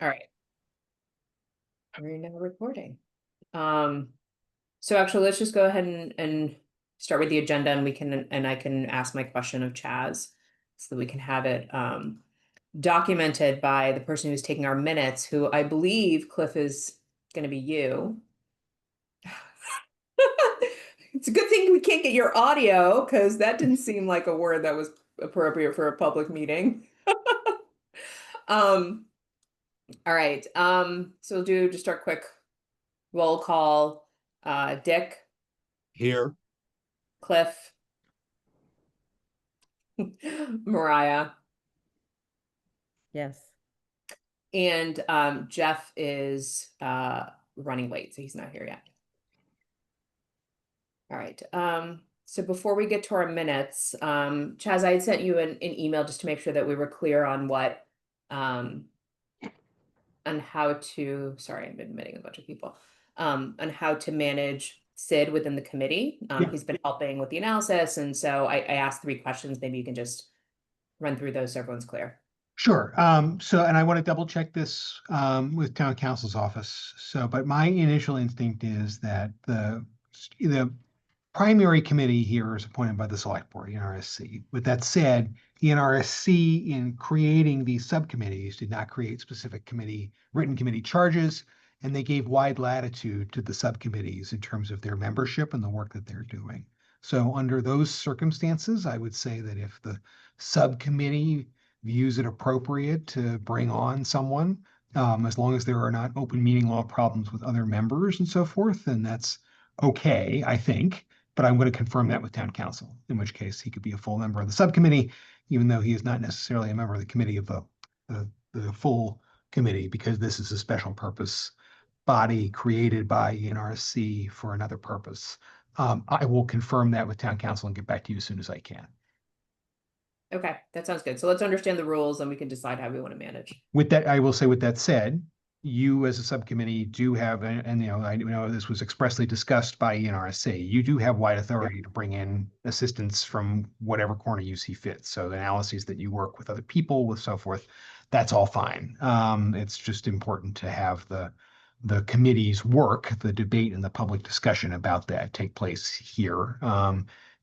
All right. We're now recording. So actually, let's just go ahead and start with the agenda, and I can ask my question of Chaz so that we can have it documented by the person who's taking our minutes, who I believe, Cliff, is going to be you. It's a good thing we can't get your audio, because that didn't seem like a word that was appropriate for a public meeting. Um, all right. So we'll do just our quick roll call. Dick, Here. Cliff, Mariah, Yes. and Jeff is running late, so he's not here yet. All right. So before we get to our minutes, Chaz, I had sent you an email just to make sure that we were clear on what on how to, sorry, I'm admitting a bunch of people, on how to manage Sid within the committee. Yeah. He's been helping with the analysis, and so I asked 3 questions. Maybe you can just run through those so everyone's clear. Sure. And I want to double check this with town council's office. But my initial instinct is that the primary committee here is appointed by the select board, NRSC. With that said, the NRSC, in creating these subcommittees, did not create specific written committee charges, and they gave wide latitude to the subcommittees in terms of their membership and the work that they're doing. So under those circumstances, I would say that if the subcommittee views it appropriate to bring on someone, as long as there are not open meeting law problems with other members and so forth, then that's okay, I think. But I'm going to confirm that with town council, in which case he could be a full member of the subcommittee, even though he is not necessarily a member of the committee of the full committee, because this is a special purpose body created by NRC for another purpose. I will confirm that with town council and get back to you as soon as I can. Okay, that sounds good. So let's understand the rules and we can decide how we want to manage. With that, I will say, with that said, you as a subcommittee do have, and I know this was expressly discussed by NRSC, you do have wide authority to bring in assistance from whatever corner you see fit. So the analyses that you work with other people with, so forth, that's all fine. It's just important to have the committee's work, the debate and the public discussion about that take place here,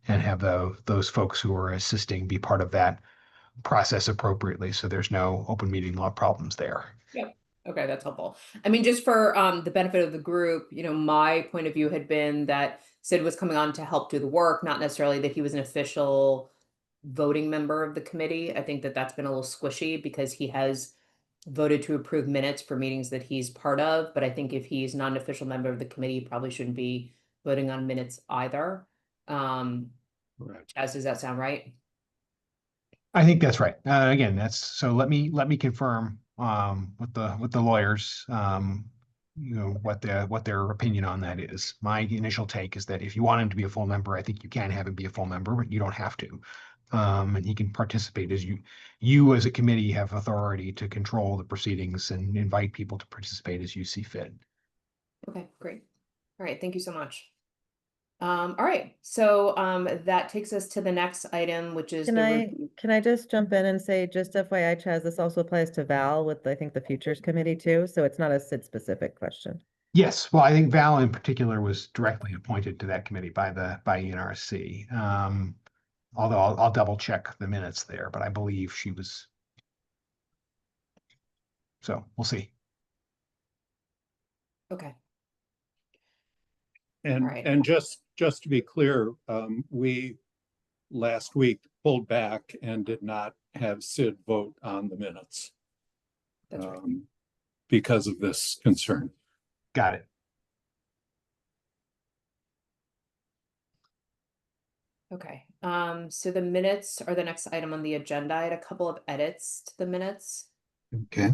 and have those folks who are assisting be part of that process appropriately, so there's no open meeting law problems there. Yep. Okay, that's helpful. I mean, just for the benefit of the group, my point of view had been that Sid was coming on to help do the work, not necessarily that he was an official voting member of the committee. I think that that's been a little squishy because he has voted to approve minutes for meetings that he's part of, but I think if he's not an official member of the committee, he probably shouldn't be voting on minutes either. Right. Chaz, does that sound right? I think that's right. Again, so let me confirm with the lawyers what their opinion on that is. My initial take is that if you want him to be a full member, I think you can have him be a full member, but you don't have to. And he can participate as you as a committee have authority to control the proceedings and invite people to participate as you see fit. Okay, great. All right, thank you so much. All right, so that takes us to the next item, which is Can I just jump in and say, just FYI, Chaz, this also applies to Val with, I think, the Futures Committee too, so it's not a Sid specific question. Yes, well, I think Val in particular was directly appointed to that committee by NRC. Although I'll double check the minutes there, but I believe she was. So we'll see. Okay. And All right. and just to be clear, we last week pulled back and did not have Sid vote on the minutes. That's right. Because of this concern. Got it. Okay. So the minutes are the next item on the agenda. I had a couple of edits to the minutes. Okay.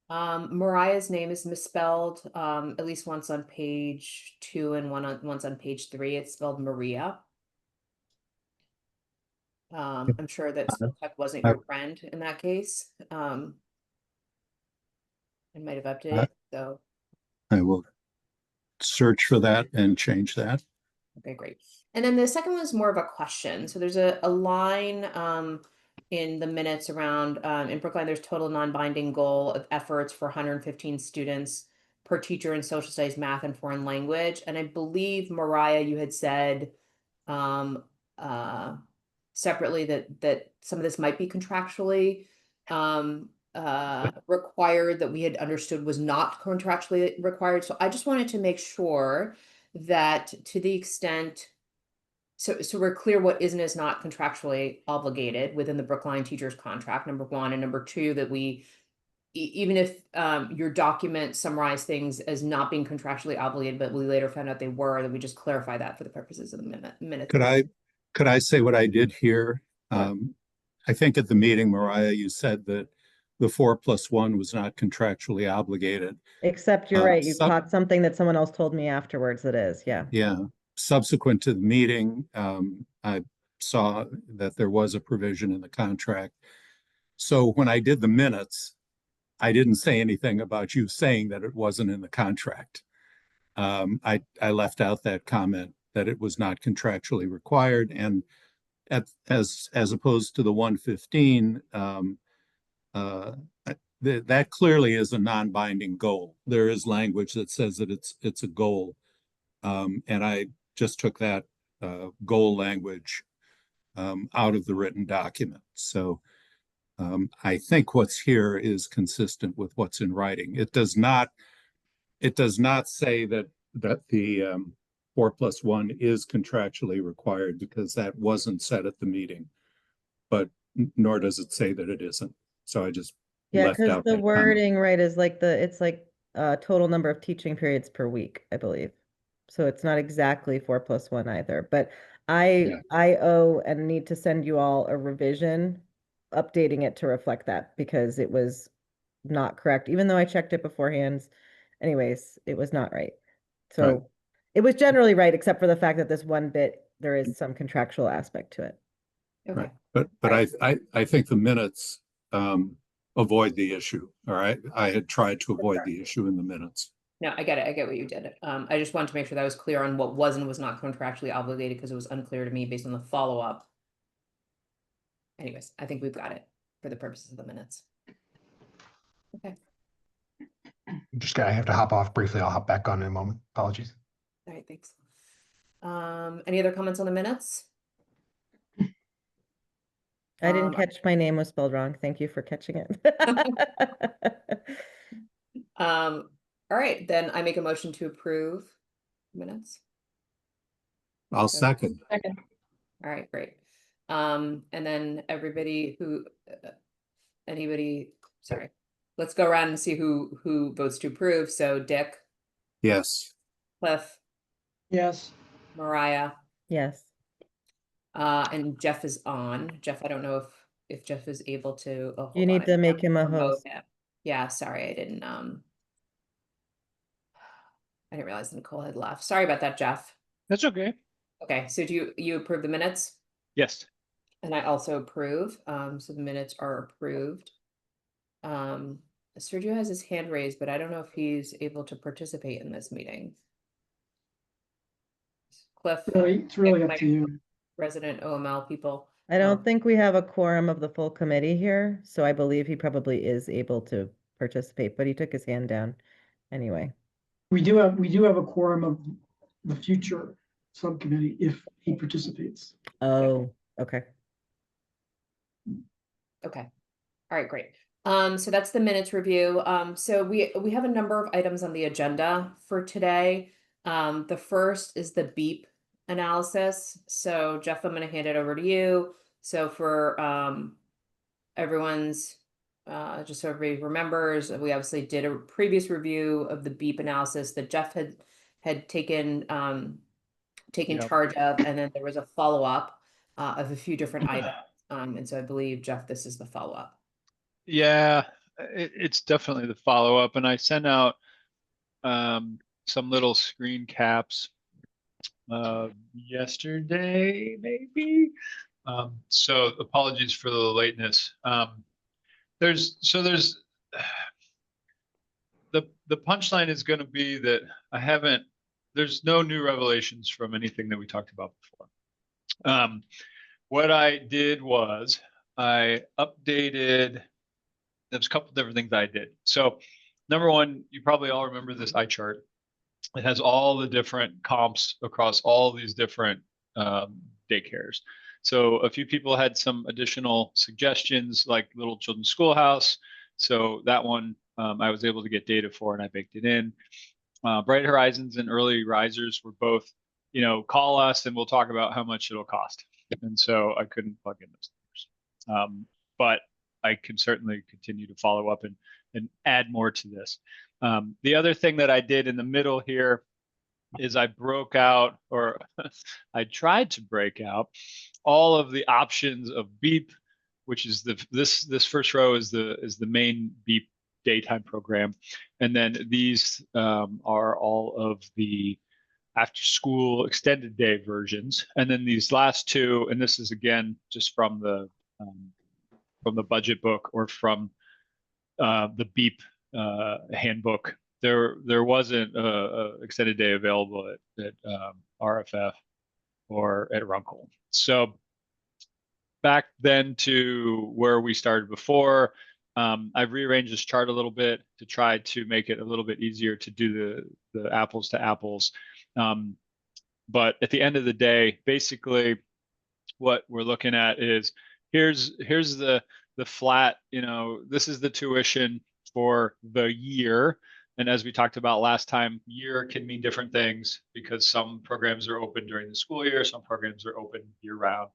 Mariah's name is misspelled at least once on page 2 and once on page 3. It's spelled Maria. I'm sure that Spellcheck wasn't your friend in that case. I might have updated, so I will search for that and change that. okay, great. And then the second one is more of a question. So there's a line in the minutes around, in Brookline, there's total non-binding goal of efforts for 115 students per teacher in social studies, math, and foreign language. And I believe, Mariah, you had said um, separately that some of this might be contractually required, that we had understood was not contractually required. So I just wanted to make sure that, to the extent, so we're clear what is and is not contractually obligated within the Brookline teachers contract, number one, and number two, that we, even if your document summarized things as not being contractually obligated, but we later found out they were, that we just clarify that for the purposes of the minutes. Could I say what I did here? Sure. I think at the meeting, Mariah, you said that the 4+1 was not contractually obligated. Except you're right, you caught something that someone else told me afterwards that is, yeah. Yeah. Subsequent to the meeting, I saw that there was a provision in the contract. So when I did the minutes, I didn't say anything about you saying that it wasn't in the contract. I left out that comment that it was not contractually required, and as opposed to the 115, that clearly is a non-binding goal. There is language that says that it's a goal, and I just took that goal language out of the written document. So I think what's here is consistent with what's in writing. It does not say that the 4+1 is contractually required, because that wasn't said at the meeting, but nor does it say that it isn't. So I just Yeah, left because out the that wording, right, is like it's like total number of teaching periods per week, I believe. So it's not exactly 4+1 either, but Yeah. I owe and need to send you all a revision, updating it to reflect that, because it was not correct, even though I checked it beforehand. Anyways, it was not right. So Right. it was generally right, except for the fact that this one bit, there is some contractual aspect to it. Okay. Right. But I think the minutes avoid the issue. All right. I had tried to avoid the issue in the minutes. No, I get it. I get what you did. I just wanted to make sure that I was clear on what was and was not contractually obligated, because it was unclear to me based on the follow-up. Anyways, I think we've got it for the purposes of the minutes. Okay. I have to hop off briefly. I'll hop back on in a moment. Apologies. All right, thanks. Any other comments on the minutes? I didn't catch my name was spelled wrong. Thank you for catching it. All right, then I make a motion to approve minutes. I'll second. All right, great. And then everybody who, sorry, let's go around and see who votes to approve. So Dick, Yes. Cliff, Yes. Mariah, Yes. and Jeff is on. Jeff, I don't know if Jeff is able to. Oh, You hold need on. to make him a Remote host. him. Yeah, sorry, I didn't realize Nicole had left. Sorry about that, Jeff. That's okay. Okay, so do you approve the minutes? Yes. And I also approve, so the minutes are approved. Sergio has his hand raised, but I don't know if he's able to participate in this meeting. Cliff, It's really Nick, up my to you. resident OML people. I don't think we have a quorum of the full committee here, so I believe he probably is able to participate, but he took his hand down anyway. We do have a quorum of the future subcommittee if he participates. Oh, okay. Okay. All right, great. So that's the minutes review. So we have a number of items on the agenda for today. The first is the BEEP analysis. So Jeff, I'm going to hand it over to you. So for everyone's, just so everybody remembers, we obviously did a previous review of the BEEP analysis that Jeff had taken Yep. charge of, and then there was a follow-up of a few different items. And so I believe, Jeff, this is the follow-up. Yeah, it's definitely the follow-up, and I sent out some little screen caps yesterday, maybe. So apologies for the lateness. There's the punchline is going to be that there's no new revelations from anything that we talked about before. What I did was I updated, there's a couple different things I did. So number one, you probably all remember this eye chart. It has all the different comps across all these different daycares. So a few people had some additional suggestions, like Little Children's Schoolhouse. So that one I was able to get data for, and I baked it in. Bright Horizons and Early Risers were both, call us and we'll talk about how much it'll cost. And so I couldn't plug in those numbers. But I can certainly continue to follow up and add more to this. The other thing that I did in the middle here is I broke out, or I tried to break out all of the options of BEEP, which is this first row is the main BEEP daytime program, and then these are all of the after school extended day versions, and then these last two, and this is again just from the budget book or from the BEEP handbook. There wasn't a extended day available at RFF or at Runkle. So back then to where we started before, I've rearranged this chart a little bit to try to make it a little bit easier to do the apples to apples. But at the end of the day, basically what we're looking at is here's the flat, this is the tuition for the year. And as we talked about last time, year can mean different things because some programs are open during the school year, some programs are open year round.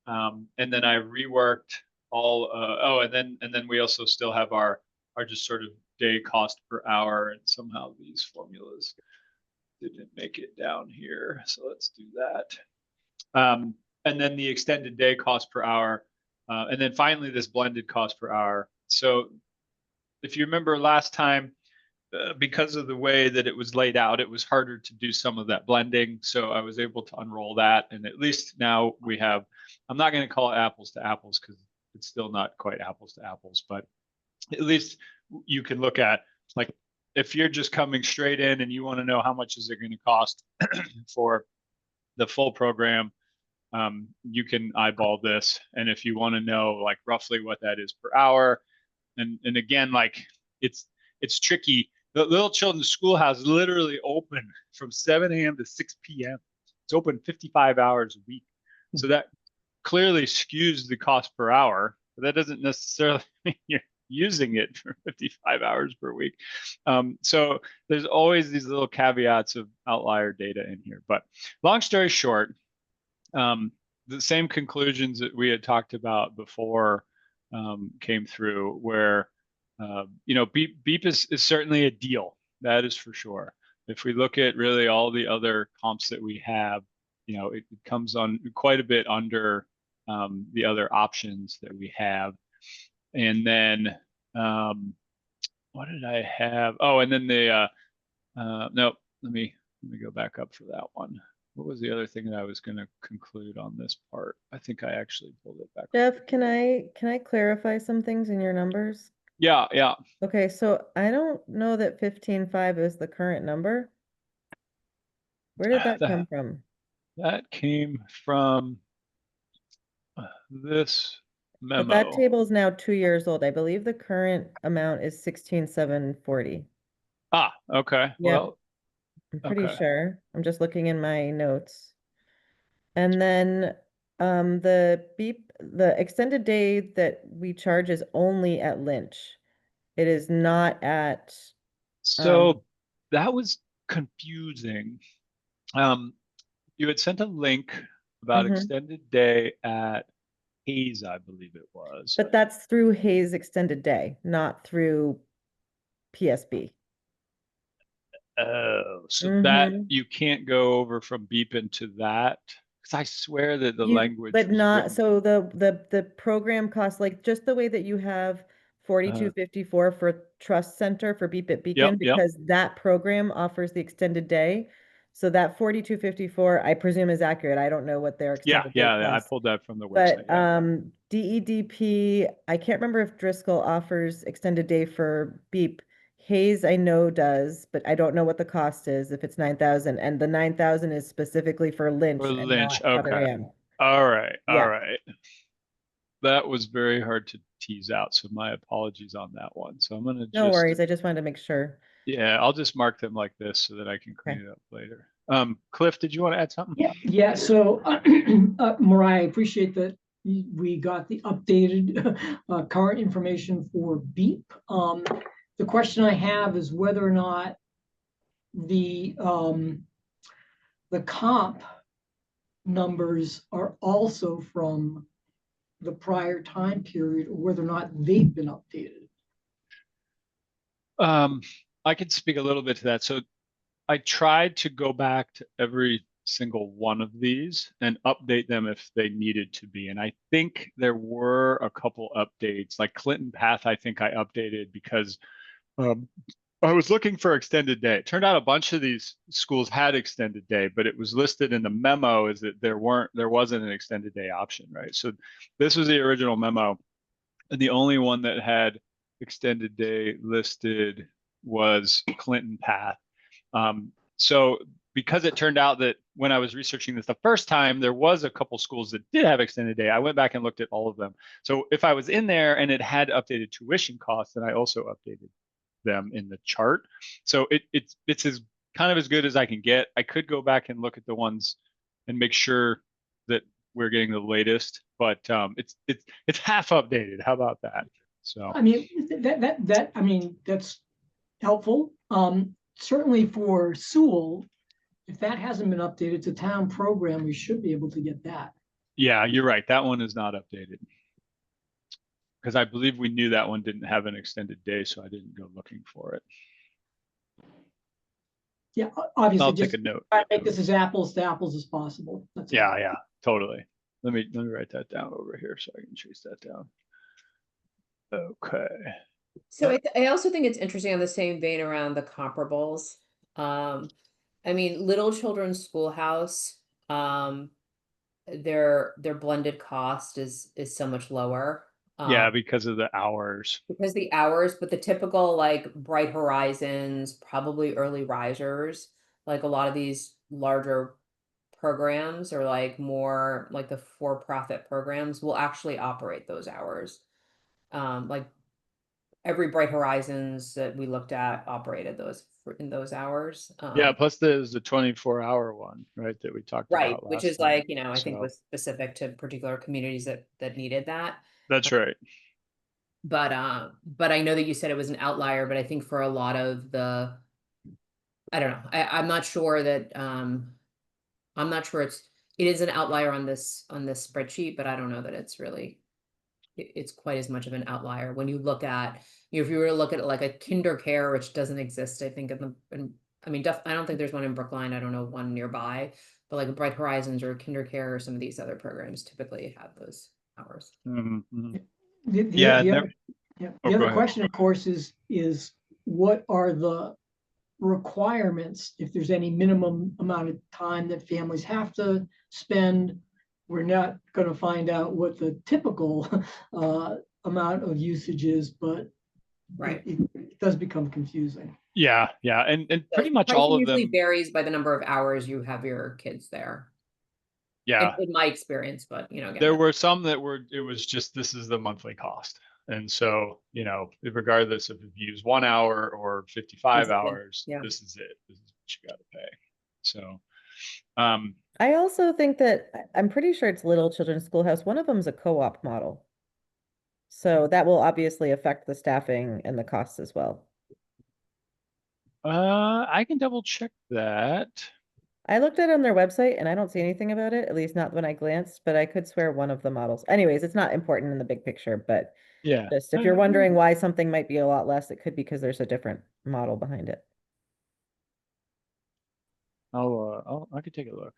And then I reworked all, and then we also still have our just sort of day cost per hour, and somehow these formulas didn't make it down here. So let's do that. And then the extended day cost per hour. And then finally, this blended cost per hour. So if you remember last time, because of the way that it was laid out, it was harder to do some of that blending. So I was able to unroll that. And at least now we have, I'm not going to call it apples to apples because it's still not quite apples to apples, but at least you can look at, like, if you're just coming straight in and you want to know how much is it going to cost for the full program, you can eyeball this. And if you want to know like roughly what that is per hour, and again, like it's tricky. The Little Children's Schoolhouse is literally open from 7 a.m. to 6 p.m. It's open 55 hours a week. So that clearly skews the cost per hour, but that doesn't necessarily mean you're using it for 55 hours per week. So there's always these little caveats of outlier data in here. But long story short, the same conclusions that we had talked about before came through, where BEEP is certainly a deal, that is for sure. If we look at really all the other comps that we have, it comes on quite a bit under the other options that we have. And then what did I have? Oh, and then the no, let me go back up for that one. What was the other thing that I was going to conclude on this part? I think I actually pulled it back. Jeff, can I clarify some things in your numbers? Yeah. Okay, so I don't know that 15.5 is the current number. Where did that come from? That came from this memo. But that table is now 2 years old. I believe the current amount is 16,740. Ah, okay. Yep. Well, I'm pretty sure. I'm just looking in my notes. And then the extended day that we charge is only at Lynch. It is not at so that was confusing. You had sent a link about extended day at Hayes, I believe it was. But that's through Hayes extended day, not through PSB. Oh, so that you can't go over from BEEP into that? Because I swear that the language but was not written. so the program costs, like just the way that you have 4254 for Trust Center for Beep at Beacon, because that program offers the extended day. So that 4254, I presume, is accurate. I don't know what their extended day I costs. pulled that from the website. But DEDP, I can't remember if Driscoll offers extended day for Beep. Hayes, I know does, but I don't know what the cost is, if it's 9,000, and the 9,000 is specifically for Lynch. For and Lynch, not Other okay. Ham. All right, Yeah. all right. that was very hard to tease out. So my apologies on that one. So I'm gonna No just, worries. I just wanted to make sure. yeah, I'll just mark them like this so that I can clean it up later. Cliff, did you want to add something? Yeah, so Mariah, I appreciate that we got the updated current information for BEEP. The question I have is whether or not the comp numbers are also from the prior time period, or whether or not they've been updated. I could speak a little bit to that. So I tried to go back to every single one of these and update them if they needed to be. And I think there were a couple updates, like Clinton Path, I think I updated because I was looking for extended day. It turned out a bunch of these schools had extended day, but it was listed in the memo as that there wasn't an extended day option, right? So this was the original memo. And the only one that had extended day listed was Clinton Path. So because it turned out that when I was researching this the first time, there was a couple schools that did have extended day, I went back and looked at all of them. So if I was in there and it had updated tuition costs, then I also updated them in the chart. So it's as kind of as good as I can get. I could go back and look at the ones and make sure that we're getting the latest, but it's half updated. How about that? So I mean, that's helpful. Certainly for Sewell, if that hasn't been updated, it's a town program, we should be able to get that. yeah, you're right. That one is not updated. Because I believe we knew that one didn't have an extended day, so I didn't go looking for it. Yeah, obviously, I'll just take a note. try to make this as apples to apples as possible. That's all. Yeah, totally. Let me write that down over here so I can chase that down. Okay. So I also think it's interesting on the same vein around the comparables. I mean, Little Children's Schoolhouse, their blended cost is so much lower. Yeah, because of the hours. Because the hours, but the typical like Bright Horizons, probably Early Risers, like a lot of these larger programs or like more like the for-profit programs will actually operate those hours. Like every Bright Horizons that we looked at operated those in those hours. Yeah, plus there's the 24-hour one, right, that we talked Right, about which last is time. like, I think So was specific to particular communities that needed that. that's right. But I know that you said it was an outlier, but I think for a lot of the, I don't know, I'm not sure that I'm not sure it is an outlier on this spreadsheet, but I don't know that it's really it's quite as much of an outlier when you look at, if you were to look at like a Kinder Care, which doesn't exist, I think I mean, I don't think there's one in Brookline. I don't know one nearby, but like Bright Horizons or Kinder Care or some of these other programs typically have those hours. Mm-hmm. The other question, of course, is what are the requirements, if there's any minimum amount of time that families have to spend? We're not going to find out what the typical amount of usage is, but Right. it does become confusing. Yeah, and pretty much Pricing all of usually them varies by the number of hours you have your kids there. Yeah, in my experience, but again, there were some that it was just, this is the monthly cost. And so, regardless if you use 1 hour or 55 hours, yeah. this is it. This is what you got to pay. So, I also think that I'm pretty sure it's Little Children's Schoolhouse. One of them is a co-op model. So that will obviously affect the staffing and the costs as well. I can double check that. I looked at it on their website and I don't see anything about it, at least not when I glanced, but I could swear one of the models. Anyways, it's not important in the big picture, but Yeah. just if you're wondering why something might be a lot less, it could be because there's a different model behind it. I could take a look.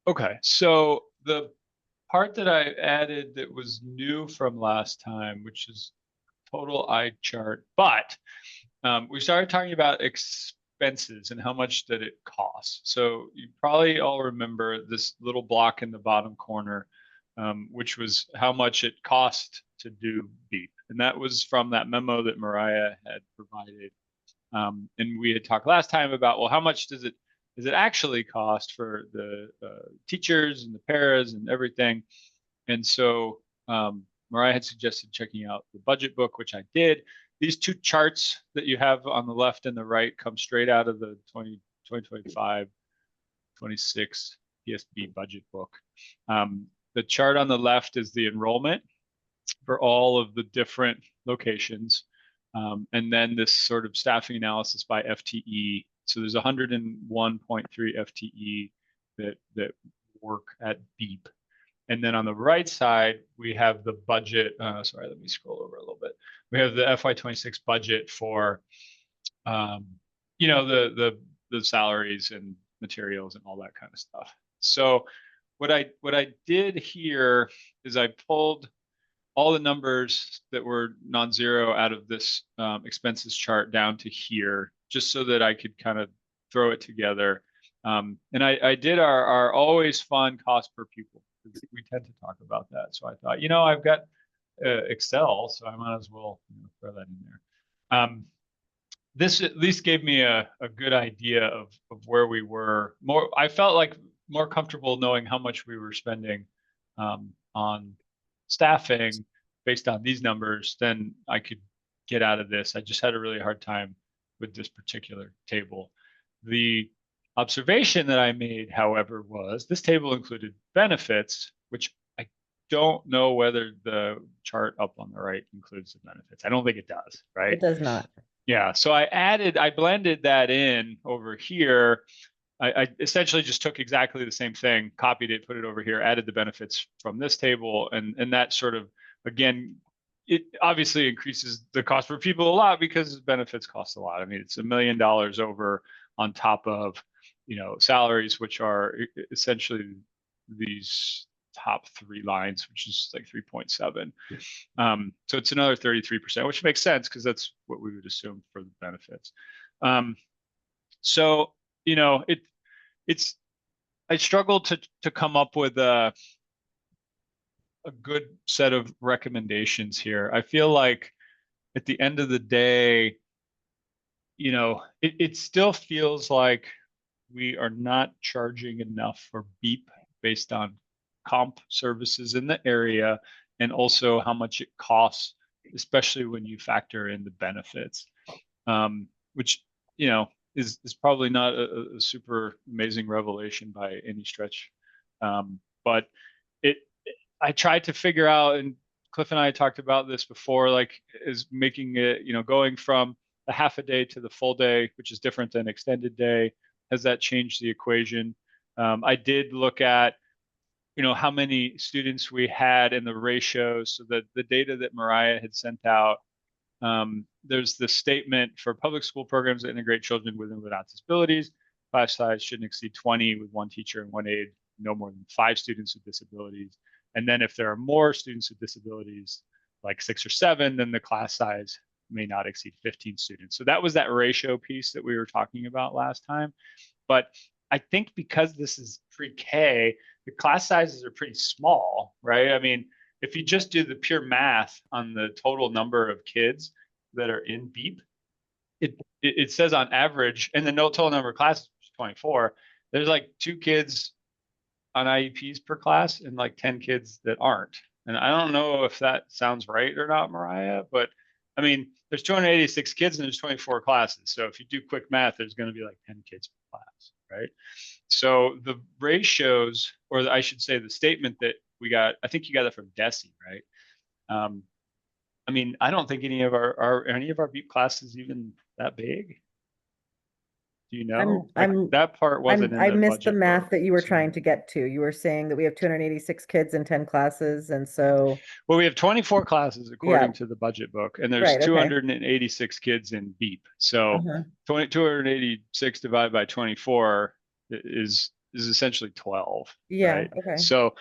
Okay, so the part that I added that was new from last time, which is total eye chart, but we started talking about expenses and how much that it costs. So you probably all remember this little block in the bottom corner, which was how much it cost to do BEEP. And that was from that memo that Mariah had provided. And we had talked last time about, well, how much does it does it actually cost for the teachers and the paras and everything. And so Mariah had suggested checking out the budget book, which I did. These two charts that you have on the left and the right come straight out of the 2025-26 PSB budget book. The chart on the left is the enrollment for all of the different locations. And then this sort of staffing analysis by FTE. So there's 101.3 FTE that work at BEEP. And then on the right side, we have the budget. Sorry, let me scroll over a little bit. We have the FY26 budget for, you know, the salaries and materials and all that kind of stuff. So what I did here is I pulled all the numbers that were non-zero out of this expenses chart down to here, just so that I could kind of throw it together. And I did our always fun cost per pupil. We tend to talk about that. So I thought, you know, I've got Excel, so I might as well, you know, throw that in there. This at least gave me a good idea of where we were. I felt like more comfortable knowing how much we were spending on staffing based on these numbers than I could get out of this. I just had a really hard time with this particular table. The observation that I made, however, was this table included benefits, which I don't know whether the chart up on the right includes the benefits. I don't think it does, right? It does not. Yeah, so I blended that in over here. I essentially just took exactly the same thing, copied it, put it over here, added the benefits from this table, and that sort of, again, it obviously increases the cost for people a lot because benefits cost a lot. I mean, it's $1 million over on top of, you know, salaries, which are essentially these top three lines, which is like 3.7. So it's another 33%, which makes sense because that's what we would assume for the benefits. So, you know, I struggled to come up with a good set of recommendations here. I feel like at the end of the day, you know, it still feels like we are not charging enough for BEEP based on comp services in the area and also how much it costs, especially when you factor in the benefits, which, you know, is probably not a super amazing revelation by any stretch. But I tried to figure out, and Cliff and I talked about this before, like, is making it, you know, going from the half a day to the full day, which is different than extended day. Has that changed the equation? I did look at, you know, how many students we had in the ratios. So that the data that Mariah had sent out, there's the statement for public school programs that integrate children with and without disabilities. Class size shouldn't exceed 20 with one teacher and one aide, no more than 5 students with disabilities. And then if there are more students with disabilities, like 6 or 7, then the class size may not exceed 15 students. So that was that ratio piece that we were talking about last time. But I think because this is pre-K, the class sizes are pretty small, right? I mean, if you just do the pure math on the total number of kids that are in BEEP, it says on average, and the total number of classes is 24, there's like 2 kids on IEPs per class and like 10 kids that aren't. And I don't know if that sounds right or not, Mariah, but I mean, there's 286 kids and there's 24 classes. So if you do quick math, there's going to be like 10 kids per class, right? So the ratios, or I should say the statement that we got, I think you got it from DESI, right? I mean, I don't think any of our BEEP classes even that big. Do you know? That part wasn't in the I missed the budget math book, that you were so. trying to get to. You were saying that we have 286 kids in 10 classes, and so Well, we have 24 classes according to the budget book, and there's Right, okay. 286 kids in BEEP. So Uh-huh. 286 divided by 24 is essentially 12. Yeah, Right? okay. So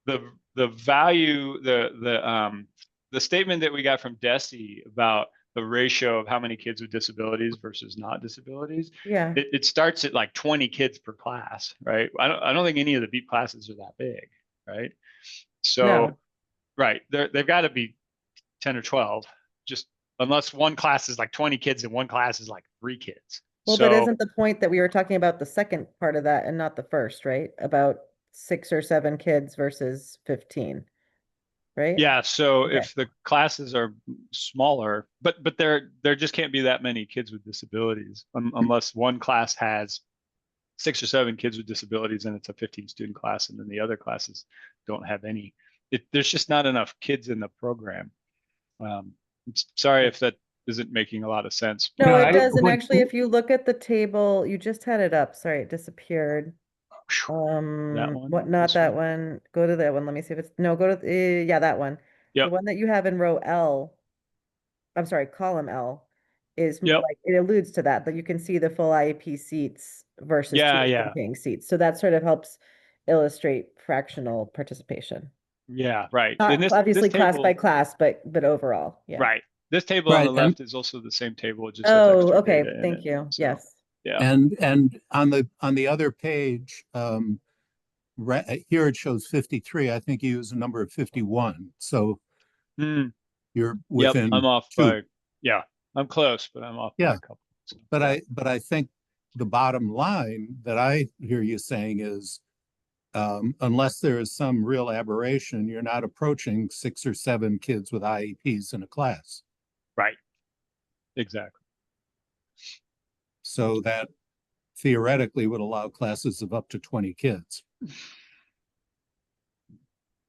the value, the statement that we got from DESI about the ratio of how many kids with disabilities versus not disabilities, Yeah. it starts at like 20 kids per class, right? I don't think any of the BEEP classes are that big, right? So, No. right, they've got to be 10 or 12, just unless one class is like 20 kids and one class is like 3 kids, Well, but So isn't the point that we were talking about the second part of that and not the first, right? About 6 or 7 kids versus 15, right? yeah, so Okay. if the classes are smaller, but there just can't be that many kids with disabilities unless one class has 6 or 7 kids with disabilities and it's a 15 student class, and then the other classes don't have any. There's just not enough kids in the program. Sorry if that isn't making a lot of sense. No, No, it I- does. And what- actually, if you look at the table, you just had it up. Sorry, it disappeared. That one? What, not This that one? one. Go to that one. Let me see if it's, no, go to, yeah, that one. The Yep. one that you have in row L, I'm sorry, column L is Yep. like, it alludes to that you can see the full IEP seats versus Yeah. paying seats. So that sort of helps illustrate fractional participation. Yeah, right. And Not this obviously class by table, class, but overall, yeah. right. This table on Right, the left is also the same table. It just has Oh, extra okay. data in Thank it. you. So, Yes. yeah. and on the other page, here it shows 53. I think you use a number of 51. So Hmm. you're Yep. within I'm off 2. by, yeah, I'm close, but I'm off by Yeah. a couple. So, But I think the bottom line that I hear you saying is, unless there is some real aberration, you're not approaching 6 or 7 kids with IEPs in a class. right. Exactly. So that theoretically would allow classes of up to 20 kids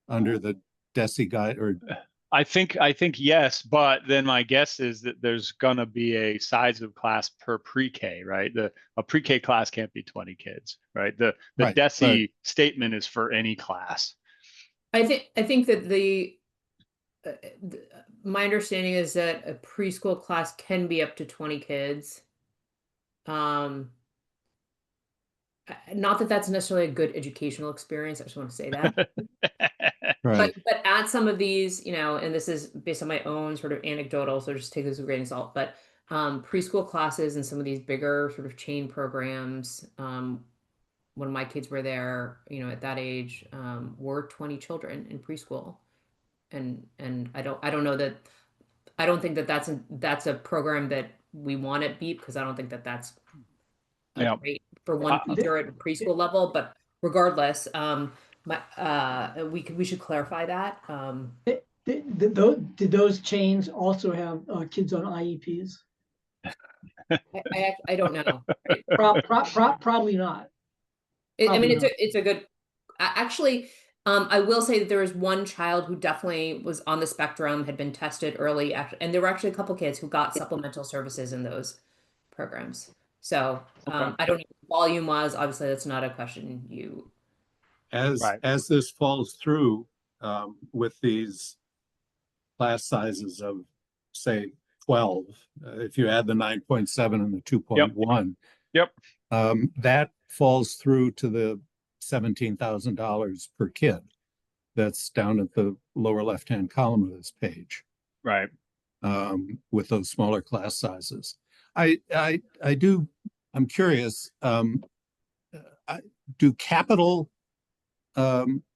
under the DESI guide or I think yes, but then my guess is that there's gonna be a size of class per pre-K, right? A pre-K class can't be 20 kids, right? The Right, DESI statement is for any class. I think that my understanding is that a preschool class can be up to 20 kids. Not that that's necessarily a good educational experience. I just want to say that. right. But at some of these, and this is based on my own sort of anecdotal, so just take this with a grain of salt. But preschool classes and some of these bigger sort of chain programs, when my kids were there, at that age, were 20 children in preschool, and I don't know that I don't think that that's a program that we want at Beep, because I don't think that that's Yeah. great for one teacher at preschool level. But regardless, we should clarify that. Did those chains also have kids on IEPs? I don't know. Right? Probably not. I mean, Probably it's a good. Actually, I will say that there was one child who definitely was on the spectrum, had been tested early, and there were actually a couple kids who got supplemental services in those programs. So Okay. I don't know what volume was. Obviously, that's not a question you. Right. As this falls through, with these class sizes of, say, 12, if you add the 9.7 and the 2.1, Yep. that falls through to the $17,000 per kid. That's down at the lower left-hand column of this page, Right. with those smaller class sizes. I'm curious, do capital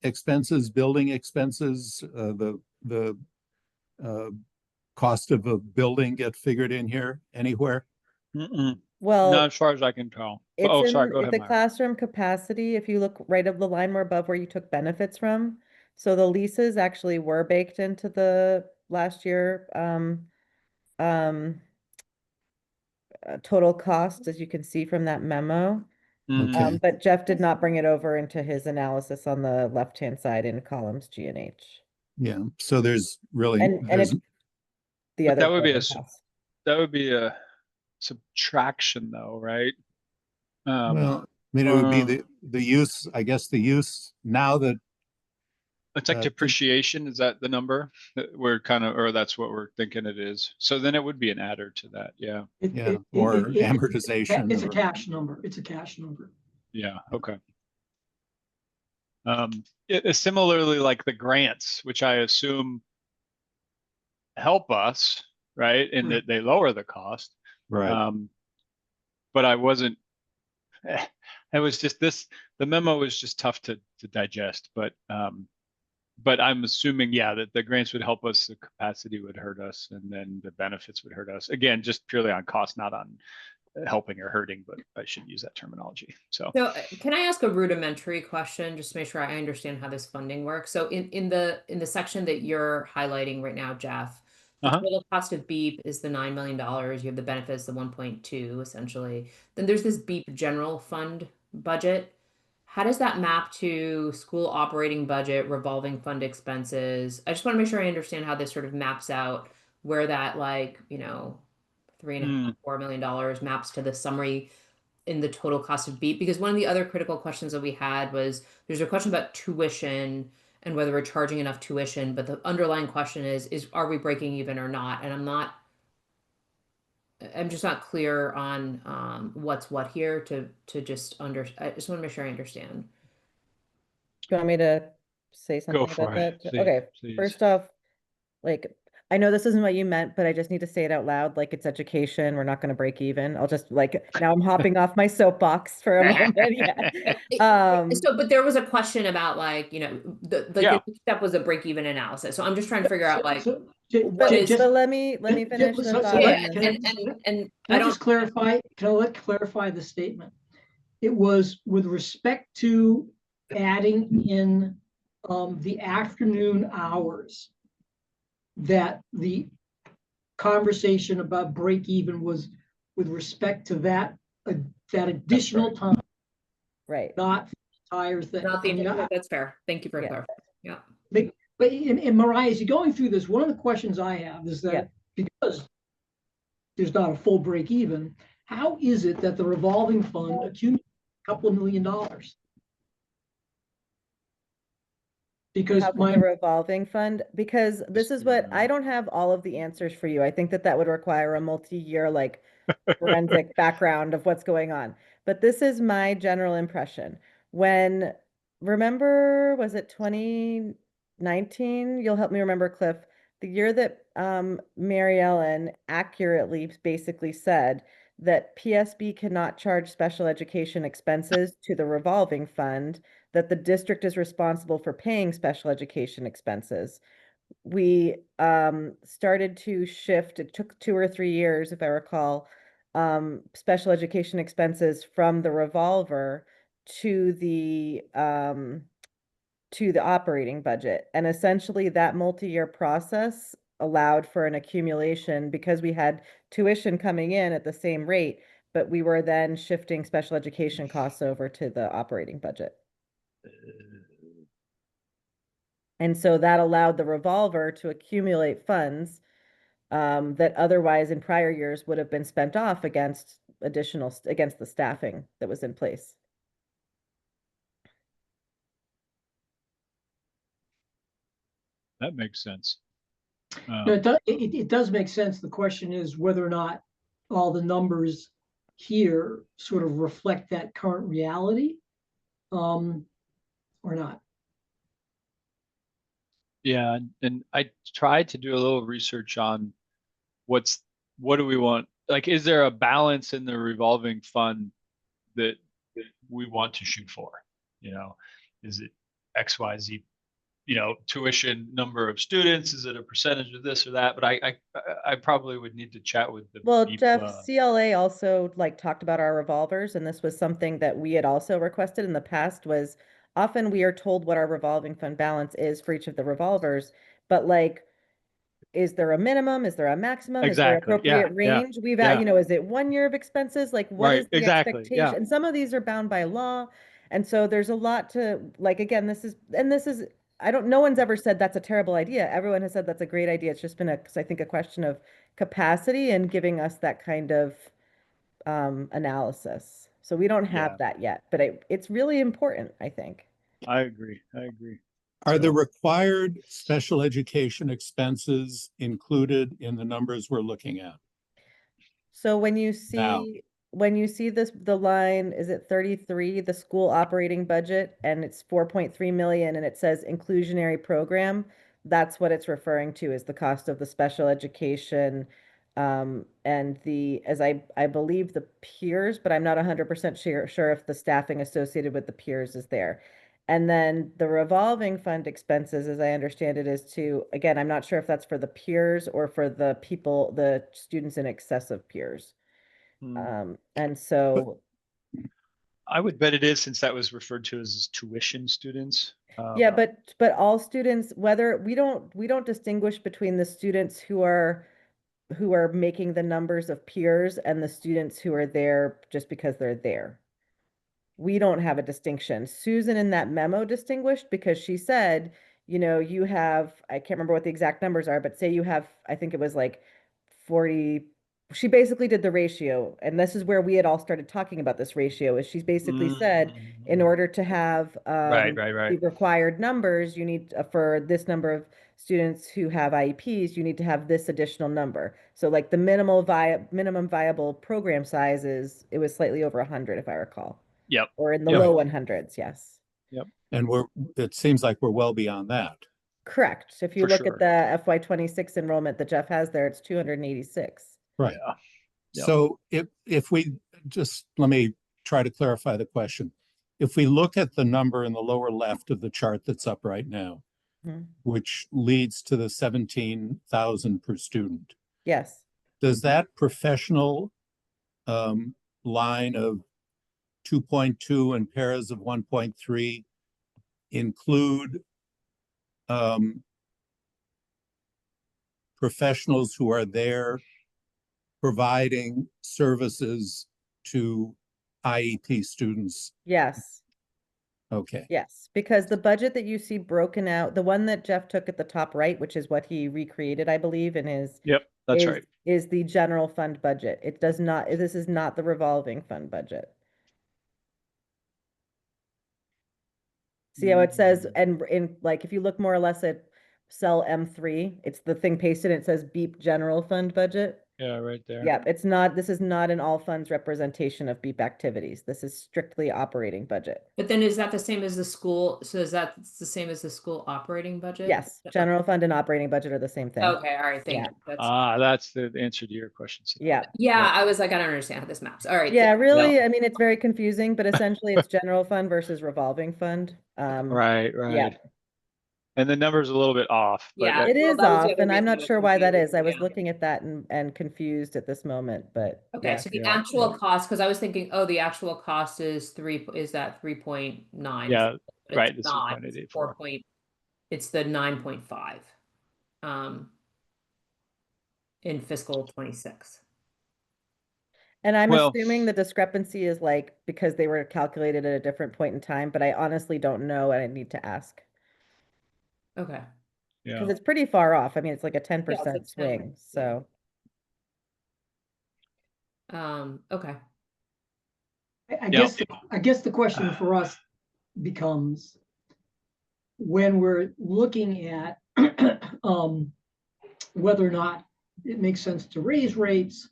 expenses, building expenses, the cost of a building get figured in here anywhere? Mm-mm. Well, Not as far as I can tell. it's Oh, in sorry. Go ahead, the Myra. classroom capacity. If you look right of the line more above where you took benefits from. So the leases actually were baked into the last year total cost, as you can see from that memo. Mhm. Okay. But Jeff did not bring it over into his analysis on the left-hand side in columns G and H. Yeah, so there's really, And there's, it's the But other that would be building costs. that would be a subtraction though, right? well, I mean, it would be Uh, the use, I guess, the use now that, It's like depreciation. Is that the number that we're kind of, or that's what we're thinking it is? So then it would be an adder to that. Yeah. yeah, or amortization. It's a or- cash number. It's a cash number. Yeah. Okay. Similarly, like the grants, which I assume help us, right? In that they lower the cost. Right, But I wasn't, it was just this, the memo was just tough to digest, but I'm assuming, yeah, that the grants would help us, the capacity would hurt us, and then the benefits would hurt us. Again, just purely on cost, not on helping or hurting, but I shouldn't use that terminology. So So can I ask a rudimentary question just to make sure I understand how this funding works? So in the section that you're highlighting right now, Jeff, the Uh-huh. total cost of BEEP is the $9 million. You have the benefits, the 1.2 essentially. Then there's this BEEP general fund budget. How does that map to school operating budget, revolving fund expenses? I just want to make sure I understand how this sort of maps out where that like, three and a half, $4 million maps to the summary in the total cost of BEEP. Because one of the other critical questions that we had was there's a question about tuition and whether we're charging enough tuition, but the underlying question is are we breaking even or not? And I'm just not clear on what's what here to just I just want to make sure I understand. Do you want me to say go something for about it. that? Please, Okay, please. first off, like, I know this isn't what you meant, but I just need to say it out loud, like it's education. We're not going to break even. I'll just like, now I'm hopping off my soapbox for a moment. Yeah. But there was a question about like, the Yeah. next step was a break even analysis. So I'm just trying to figure out like what But, is but let me finish the thought. yeah, and then- and Can I I don't just clarify, clarify the statement? It was with respect to adding in the afternoon hours that the conversation about break even was with respect to that additional time, Right. not the entire thing. not the I mean, that's fair. Thank you for Yeah. clarifying. Yeah. But in Mariah, as you're going through this, one of the questions I have is that because there's not a full break even, how is it that the revolving fund accumulates a couple of $1 million? Because How could the revolving fund, because this is what, I don't have all of the answers for you. I think that would require a multi-year like forensic background of what's going on. But this is my general impression. Remember, was it 2019? You'll help me remember, Cliff, the year that Mary Ellen accurately basically said that PSB cannot charge special education expenses to the revolving fund, that the district is responsible for paying special education expenses. We started to shift, it took 2 or 3 years, if I recall, special education expenses from the revolver to the operating budget. And essentially that multi-year process allowed for an accumulation because we had tuition coming in at the same rate, but we were then shifting special education costs over to the operating budget. And so that allowed the revolver to accumulate funds that otherwise in prior years would have been spent off against the staffing that was in place. That makes sense. No, it does make sense. The question is whether or not all the numbers here sort of reflect that current reality, or not. Yeah, and I tried to do a little research on what do we want? Like, is there a balance in the revolving fund that we want to shoot for? Is it XYZ, tuition number of students? Is it a percentage of this or that? But I probably would need to chat with the Well, BEEP, Jeff, CLA also like talked about our revolvers, and this was something that we had also requested in the past. Was often we are told what our revolving fund balance is for each of the revolvers, but like, is there a minimum? Is there a maximum? Is there Exactly. appropriate Yeah. range? Yeah. Is it 1 year of expenses? Like, what is Right. the Exactly. expectation? Yeah. And some of these are bound by law. And so there's a lot to like, again, this is, no one's ever said that's a terrible idea. Everyone has said that's a great idea. It's just been I think a question of capacity and giving us that kind of analysis. So we don't have Yeah. that yet, but it's really important, I think. I agree. Are the So- required special education expenses included in the numbers we're looking at? So when you Now. see this, the line, is it 33, the school operating budget, and it's 4.3 million, and it says inclusionary program, that's what it's referring to, is the cost of the special education, and as I believe the peers, but I'm not 100% sure if the staffing associated with the peers is there. And then the revolving fund expenses, as I understand it, is again, I'm not sure if that's for the peers or for the students in excess of peers. And so, I would bet it is, since that was referred to as tuition students. yeah, but all students, whether we don't distinguish between the students who are making the numbers of peers and the students who are there just because they're there. We don't have a distinction. Susan in that memo distinguished because she said, you have, I can't remember what the exact numbers are, but say you have, I think it was like 40, she basically did the ratio. And this is where we had all started talking about this ratio, is she's basically said, in order to have Right. the required numbers, you need, for this number of students who have IEPs, you need to have this additional number. So like the minimum viable program size it was slightly over 100, if I recall. Yep. Or in the low 100s, yes. Yep. And it seems like we're well beyond that. Correct. If you For look sure. at the FY26 enrollment that Jeff has there, it's 286. Right. Yeah. Yep. So if we just, let me try to clarify the question. If we look at the number in the lower left of the chart that's up right now, which leads to the 17,000 per student. Yes. Does that professional line of 2.2 and pairs of 1.3 include professionals who are there providing services to IEP students? Yes. Okay. Yes, because the budget that you see broken out, the one that Jeff took at the top right, which is what he recreated, I believe, in his Yep, that's right. Is the general fund budget. It does not, this is not the revolving fund budget. See how it says, and in like, if you look more or less at cell M3, it's the thing pasted, it says BEEP general fund budget. Yeah, right there. Yeah, this is not an all funds representation of BEEP activities. This is strictly operating budget. But then is that the same as the school? So is that the same as the school operating budget? Yes, general fund and operating budget are the same thing. Okay, all right, thank you. That's the answer to your question. Yeah. Yeah, I was like, I don't understand how this maps. All right. Yeah, really, I mean, it's very confusing, but essentially it's general fund versus revolving fund. Right. Yeah. And the number's a little bit off. But Yeah. It Well, is that was the off, other and I'm reason I not was sure why that confused, is. I was yeah. looking at that and confused at this moment, but Okay, yeah. so the actual cost, because I was thinking, oh, the actual cost is 3.9. Yeah, But right. it's This is not, 0.884. it's the 9.5 in fiscal 26. And I'm Well- assuming the discrepancy is like because they were calculated at a different point in time, but I honestly don't know and I need to ask. Okay. Yeah. Because it's pretty far off. I mean, it's like a 10% it's 10, swing, so. Okay. I guess the question for us becomes when we're looking at whether or not it makes sense to raise rates,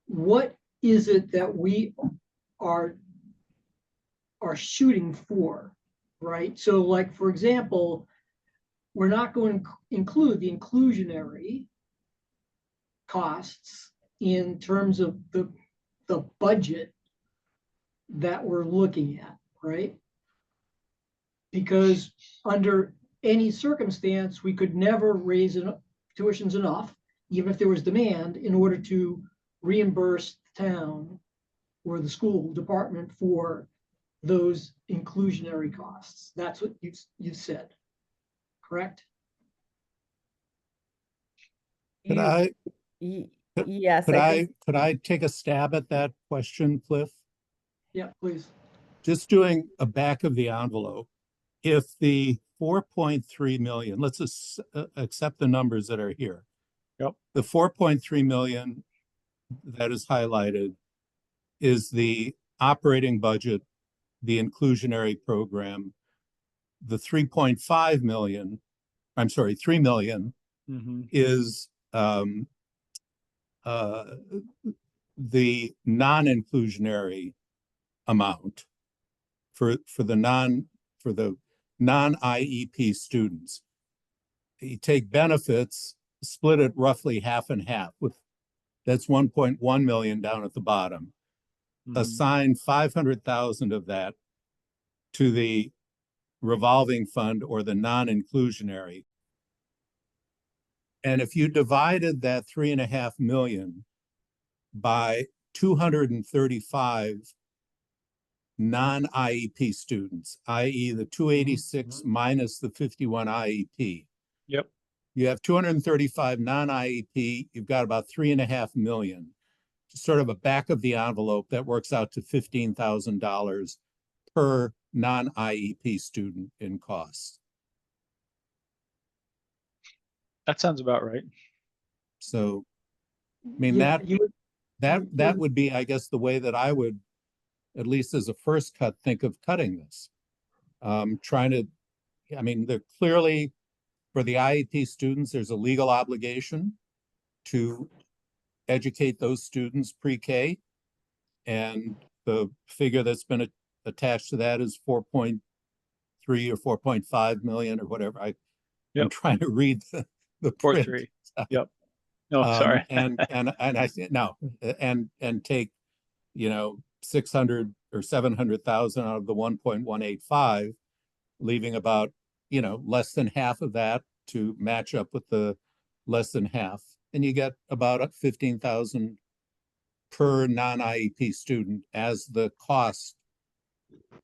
what is it that we are shooting for, right? So like, for example, we're not going to include the inclusionary costs in terms of the budget that we're looking at, right? Because under any circumstance, we could never raise tuitions enough, even if there was demand, in order to reimburse the town or the school department for those inclusionary costs. That's what you've said, correct? Yes, Could I take a stab at that question, Cliff? Yeah, please. Just doing a back of the envelope. If the 4.3 million, let's just accept the numbers that are here. Yep. The 4.3 million that is highlighted is the operating budget, the inclusionary program. The 3.5 million, I'm sorry, 3 million is the non-inclusionary amount for the non-IEP students. You take benefits, split it roughly half and half, that's 1.1 million down at the bottom. Assign 500,000 of that to the revolving fund or the non-inclusionary. And if you divided that 3.5 million by 235 non-IEP students, i.e. the 286 minus the 51 IEP. Yep. You have 235 non-IEP, you've got about 3.5 million. Sort of a back of the envelope that works out to $15,000 per non-IEP student in costs. That sounds about right. So, I mean, Yeah, that would be, I guess, the way that I would, at least as a first cut, think of cutting this. Trying to, I mean, they're clearly, for the IEP students, there's a legal obligation to educate those students pre-K. And the figure that's been attached to that is 4.3 or 4.5 million or whatever. I'm Yep. trying to read the print. 4.3. Yep. No, sorry. and I said no, and take, 600 or 700,000 out of the 1.185, leaving about, less than half of that to match up with the less than half, and you get about 15,000 per non-IEP student as the cost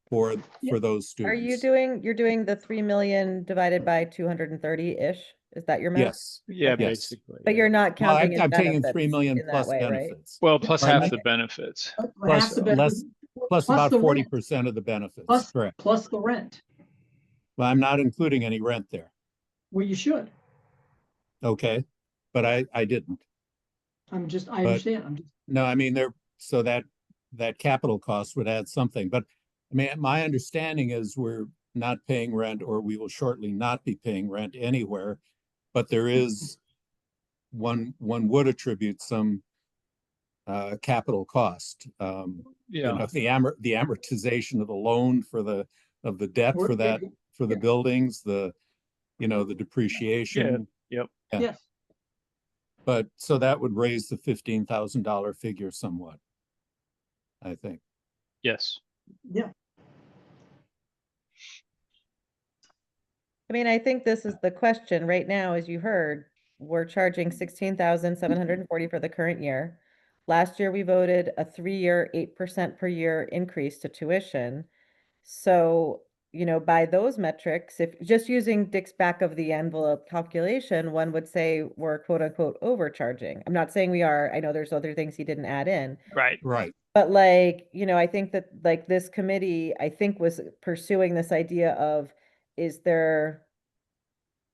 for those students. You're doing the 3 million divided by 230-ish? Is that your math? Yes. Yeah, Yes. basically. But you're not Well, counting in I'm taking benefits 3 million in that plus way, right? benefits. Well, plus Right. half the benefits. Plus half the benefit- plus plus about the rent, 40% of the benefits. plus, Correct. plus the rent. Well, I'm not including any rent there. Well, you should. Okay. But I didn't. I understand. I'm just, No, I mean, so that capital cost would add something, but I mean, my understanding is we're not paying rent, or we will shortly not be paying rent anywhere, but there is one would attribute some capital cost. Yeah. The amortization of the loan of the debt for the buildings, the depreciation. Yep. Yeah. yes. But so that would raise the $15,000 figure somewhat, I think. Yes. Yeah. I mean, I think this is the question right now, as you heard, we're charging 16,740 for the current year. Last year, we voted a 3-year, 8% per year increase to tuition. So, by those metrics, if just using Dick's back of the envelope calculation, one would say we're quote unquote overcharging. I'm not saying we are. I know there's other things he didn't add in. Right. Right. But I think that this committee, I think, was pursuing this idea of, is there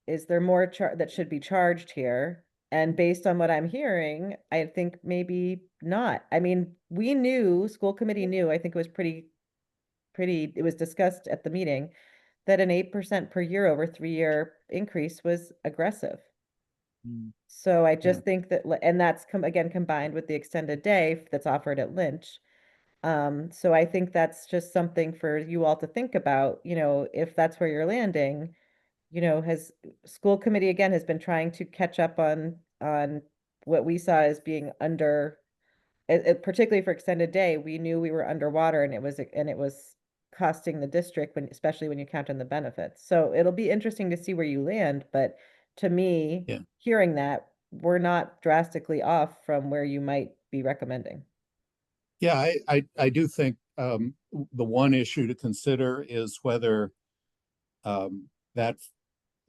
more that should be charged here? And based on what I'm hearing, I think maybe not. I mean, school committee knew, I think it was it was discussed at the meeting, that an 8% per year over 3-year increase was aggressive. So I just think that, and that's again combined with the extended day that's offered at Lynch. So I think that's just something for you all to think about, if that's where you're landing, has school committee again has been trying to catch up on what we saw as being under, particularly for extended day. We knew we were underwater, and it was costing the district, especially when you count in the benefits. So it'll be interesting to see where you land. But to me, hearing that, we're not drastically off from where you might be recommending. Yeah, I do think the one issue to consider is whether that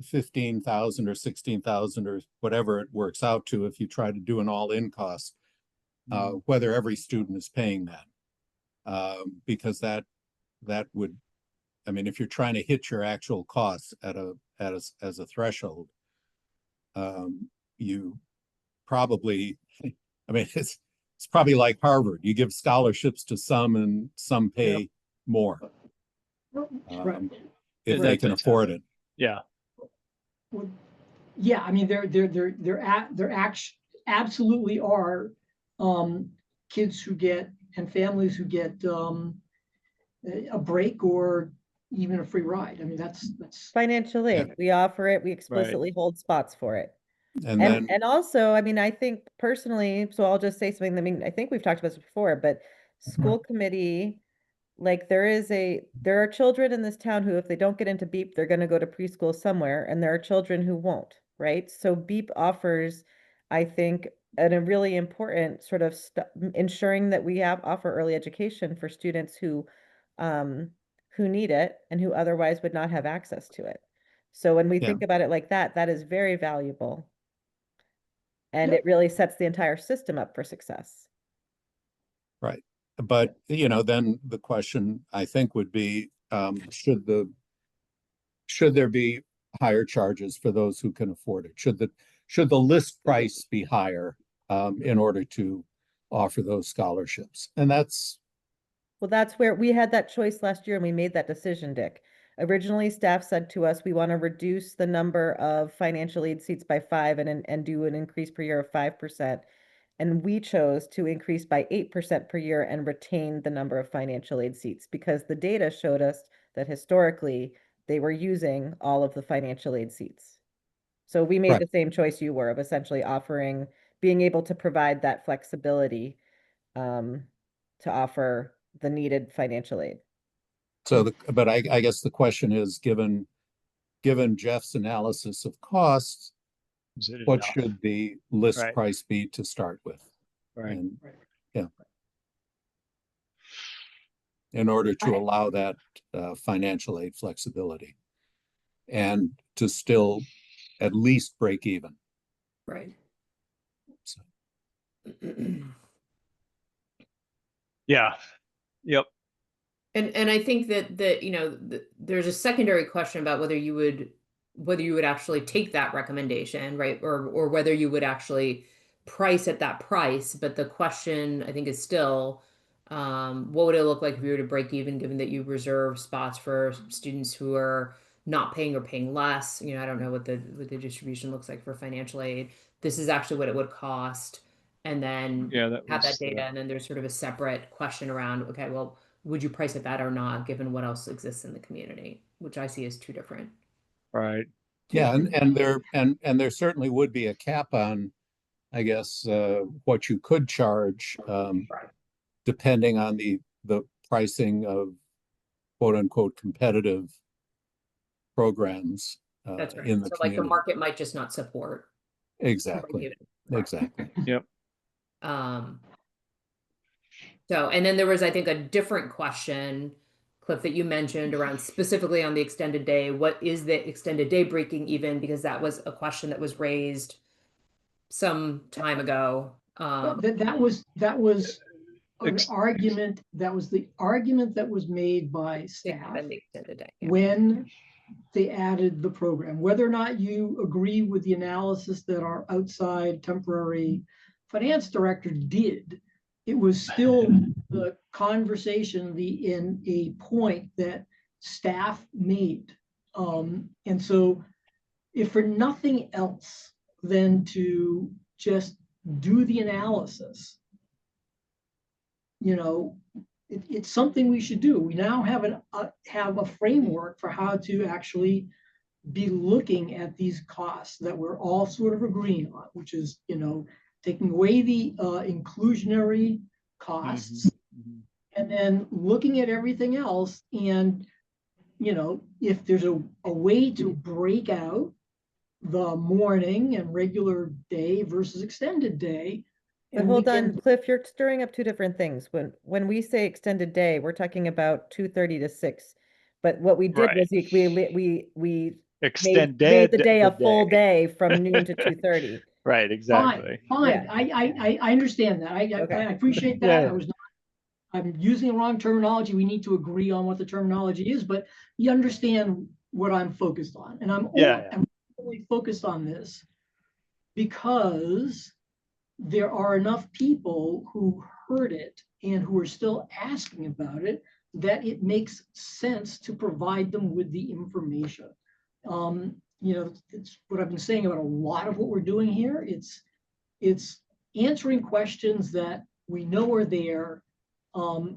15,000 or 16,000 or whatever it works out to, if you try to do an all-in cost, whether every student is paying that, because that would, I mean, if you're trying to hit your actual costs as a threshold, you probably, I mean, it's probably like Harvard. You give scholarships to some, and some pay more if they can afford it. Yeah. Well, yeah, I mean, there absolutely are kids who get, and families who get a break or even a free ride. I mean, that's Financial aid. Yeah. We offer it. We explicitly hold spots for it. And Also, I mean, I think personally, so I'll just say something. I mean, I think we've talked about this before, but school committee, there are children in this town who, if they don't get into BEEP, they're going to go to preschool somewhere, and there are children who won't, right? So BEEP offers I think, and a really important sort of ensuring that we offer early education for students who need it and who otherwise would not have access to it. So when we Yeah. think about it like that, that is very valuable. And Yep. it really sets the entire system up for success. Right. But, then the question I think would be, should there be higher charges for those who can afford it? Should the list price be higher, in order to offer those scholarships? And that's, Well, that's where we had that choice last year and we made that decision, Dick. Originally, staff said to us, we want to reduce the number of financial aid seats by 5 and do an increase per year of 5%. And we chose to increase by 8% per year and retain the number of financial aid seats because the data showed us that historically they were using all of the financial aid seats. So we made Right. the same choice you were of essentially being able to provide that flexibility to offer the needed financial aid. so but I guess the question is, given Jeff's analysis of costs, Is it what enough? should the list Right. price be to start with? Right. And Right. yeah, in order to I- allow that financial aid flexibility and to still at least break even. Right. So, Yeah. Yep. And I think that there's a secondary question about whether you would actually take that recommendation, right? Or whether you would actually price at that price. But the question I think is still, what would it look like if you were to break even, given that you reserve spots for students who are not paying or paying less? I don't know what the distribution looks like for financial aid. This is actually what it would cost, and then Yeah, that have that was data, and then there's sort of a separate question around, okay, well, would you price it that or not, given what else exists in the community, which I see as two different. right. yeah, and there certainly would be a cap on, I guess, what you could charge, depending on the pricing of quote unquote competitive programs That's right. in the So like the community. market might just not support. Exactly. Exactly. Yep. So, and then there was, I think, a different question, Cliff, that you mentioned around specifically on the extended day. What is the extended day breaking even? Because that was a question that was raised some time ago. That was an argument. That was the argument that was made by staff the extended day. Yeah. when they added the program. Whether or not you agree with the analysis that our outside temporary finance director did, it was still the conversation, in a point that staff made. And so if for nothing else than to just do the analysis, it's something we should do. We now have a framework for how to actually be looking at these costs that we're all sort of agreeing on, which is, taking away the inclusionary costs, and then looking at everything else. And, if there's a way to break out the morning and regular day versus extended day. But hold on, Cliff, you're stirring up two different things. When we say extended day, we're talking about 2:30 to 6. But what we did was we made the day a full day from noon to 2:30. Right, exactly. Fine. Yeah. I understand that. I appreciate that. Yeah. I'm using the wrong terminology. We need to agree on what the terminology is, but you understand what I'm focused on. And I'm only focused on this because there are enough people who heard it and who are still asking about it that it makes sense to provide them with the information. It's what I've been saying about a lot of what we're doing here. It's answering questions that we know are there.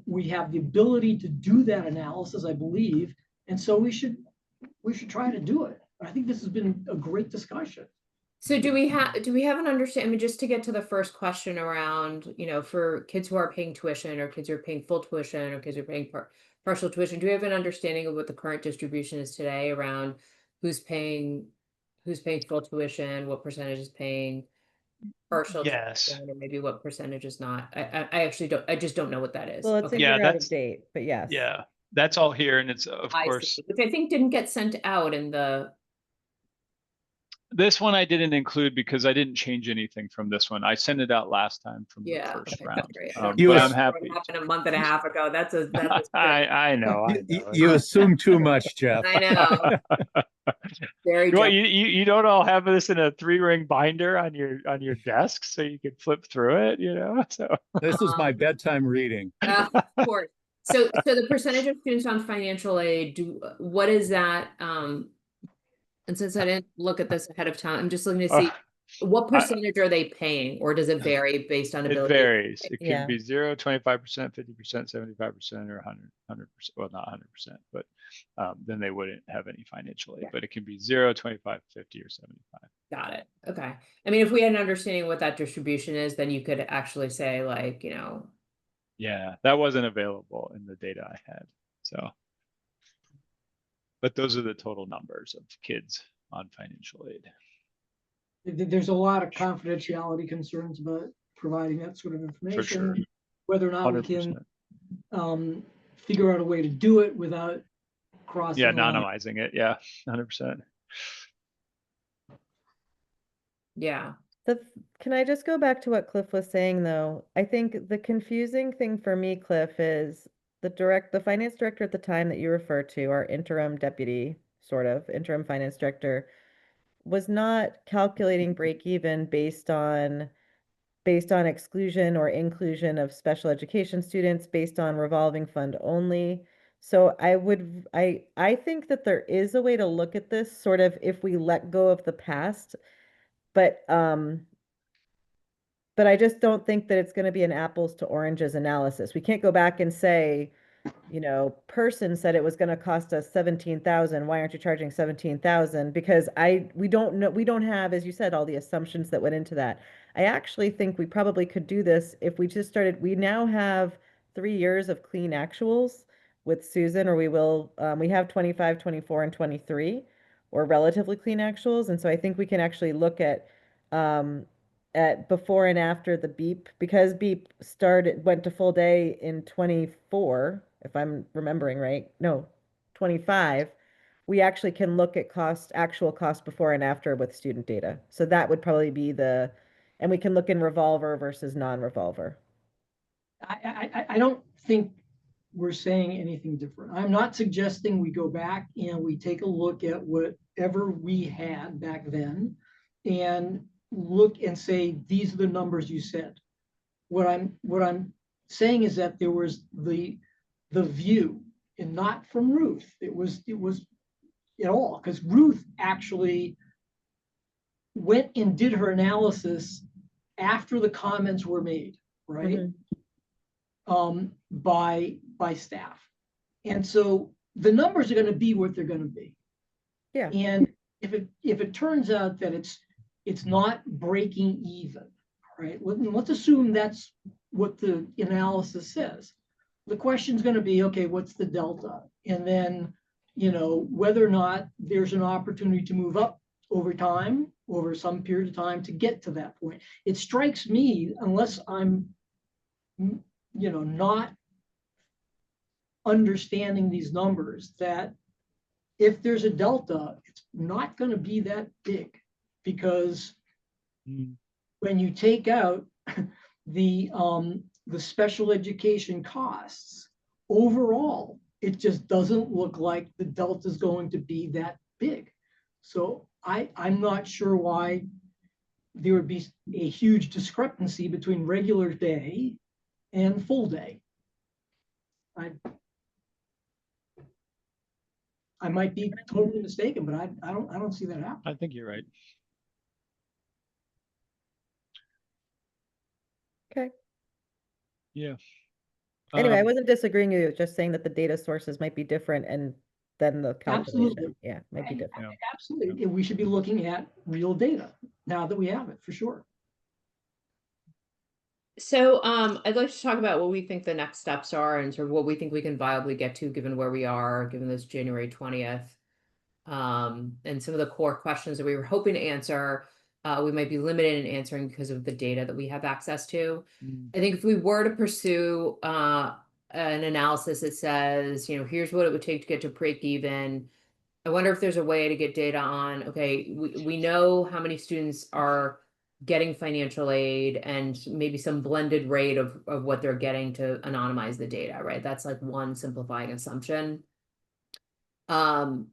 We have the ability to do that analysis, I believe, and so we should try to do it. I think this has been a great discussion. So do we have an understanding? I mean, just to get to the first question around, for kids who are paying tuition, or kids who are paying full tuition, or kids who are paying partial tuition, do we have an understanding of what the current distribution is today around who's paying full tuition, what percentage is paying partial. Yes. Or maybe what percentage is not. I actually don't, I just don't know what that is. Well, it's Okay. in Yeah, your out that's- of date, but yes. Yeah, that's all here, and it's of I course see, which I think didn't get sent out in the, this one I didn't include because I didn't change anything from this one. I sent it out last time from the yeah. first Okay, round. that's great. You But was- I'm happy. What happened a month and a half ago. That's a I know. You assume too much, Jeff. I know. Very What, jealous. you don't all have this in a 3-ring binder on your desk so you can flip through it, So This is my bedtime reading. Of course. So the percentage of students on financial aid, what is that? And since I didn't look at this ahead of time, I'm just looking to see what percentage are they paying, or does it vary based on it ability? varies. It can Yeah. be 0, 25%, 50%, 75%, or 100%. Well, not 100%, but then they wouldn't have any financial aid. Yeah. But it can be 0, 25, 50, or 75. Got it. Okay. I mean, if we had an understanding of what that distribution is, then you could actually say like, Yeah, that wasn't available in the data I had. So, but those are the total numbers of kids on financial aid. There's a lot of confidentiality concerns about providing that sort of information. sure. Whether or not we 100%. can figure out a way to do it without crossing. Yeah, the line. anonymizing it. Yeah, 100%. yeah. Can I just go back to what Cliff was saying, though? I think the confusing thing for me, Cliff, is the finance director at the time that you refer to, our interim deputy, sort of interim finance director, was not calculating break even based on exclusion or inclusion of special education students, based on revolving fund only. So I think that there is a way to look at this sort of if we let go of the past, but I just don't think that it's going to be an apples to oranges analysis. We can't go back and say, person said it was going to cost us 17,000. Why aren't you charging 17,000? Because we don't know, we don't have, as you said, all the assumptions that went into that. I actually think we probably could do this if we just started. We now have 3 years of clean actuals with Susan, or we have 25, 24, and 23, or relatively clean actuals. And so I think we can actually look at before and after the BEEP, because BEEP went to full day in 24, if I'm remembering right. No, 25. We actually can look at actual cost before and after with student data. So that would probably be and we can look in revolver versus non-revolver. I don't think we're saying anything different. I'm not suggesting we go back and we take a look at whatever we had back then and look and say, these are the numbers you said. What I'm saying is that there was the view, and not from Ruth. It was at all, because Ruth actually went and did her analysis after the comments were made, right? Mm-hmm. By staff. And so the numbers are going to be what they're going to be. Yeah. And if it turns out that it's not breaking even, right? Let's assume that's what the analysis says. The question is going to be, okay, what's the delta? And then, whether or not there's an opportunity to move up over time, over some period of time to get to that point. It strikes me, unless I'm, not understanding these numbers, that if there's a delta, it's not going to be that big, because when you take out the special education costs, overall, it just doesn't look like the delta is going to be that big. So I'm not sure why there would be a huge discrepancy between regular day and full day. I might be totally mistaken, but I don't see that happen. I think you're right. Okay. Yeah. Anyway, I wasn't disagreeing with you, just saying that the data sources might be different and then the calculation. Absolutely. Yeah, might be different. Yeah. Absolutely. We should be looking at real data now that we have it, for sure. So I'd like to talk about what we think the next steps are and sort of what we think we can viably get to given where we are, given this January 20th. And some of the core questions that we were hoping to answer. we might be limited in answering because of the data that we have access to. Mm. I think if we were to pursue an analysis that says, you know, here's what it would take to get to break even. I wonder if there's a way to get data on, okay, we know how many students are getting financial aid and maybe some blended rate of what they're getting to anonymize the data, right? That's like one simplifying assumption to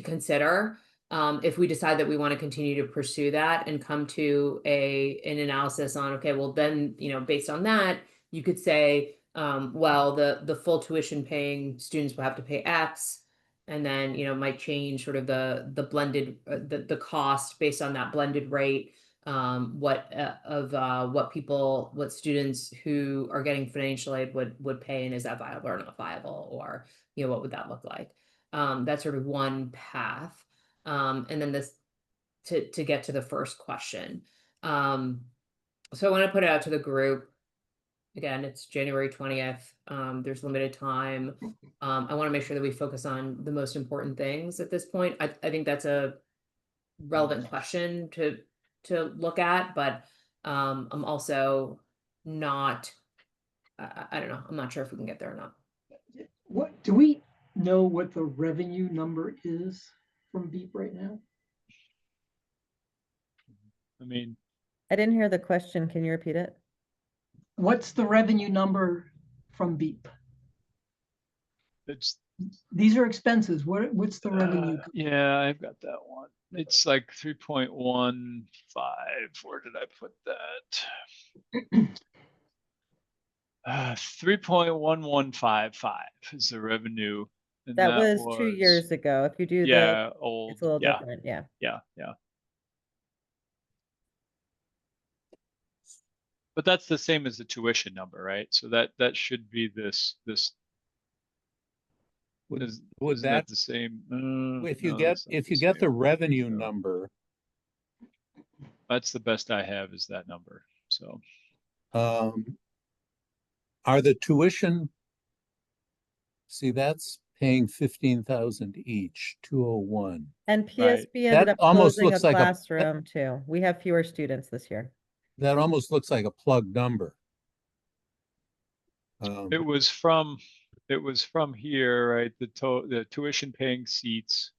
consider. If we decide that we want to continue to pursue that and come to an analysis on, okay, well then, you know, based on that, you could say, well, the full tuition paying students will have to pay X, and then, you know, might change sort of the blended, the cost based on that blended rate, what students who are getting financial aid would pay, and is that viable or not viable, or, you know, what would that look like? That's sort of one path. And then this to get to the first question. So I want to put it out to the group. Again, it's January 20th. There's limited time. I want to make sure that we focus on the most important things at this point. I think that's a relevant question to look at, but I'm also not, I don't know. I'm not sure if we can get there or not. What do we know what the revenue number is from BEEP right now? I mean, I didn't hear the question. Can you repeat it? What's the revenue number from BEEP? it's These are expenses. What's the revenue? yeah, I've got that one. It's like 3.15. Where did I put that? 3.1155 is the revenue. And That was 2 years ago. If you do yeah, old. it's a little Yeah, different. Yeah. yeah. But that's the same as the tuition number, right? So that should be this Would isn't that, that the same? if No, you get, that's not if the you get same. the revenue So number, that's the best I have, is that number. So are the tuition, see, that's paying 15,000 each, 201. And Right. PSB ended That up almost closing a looks like a, classroom too. We have fewer students this year. that almost looks like a plug number. it was from here, right? The tuition paying seats,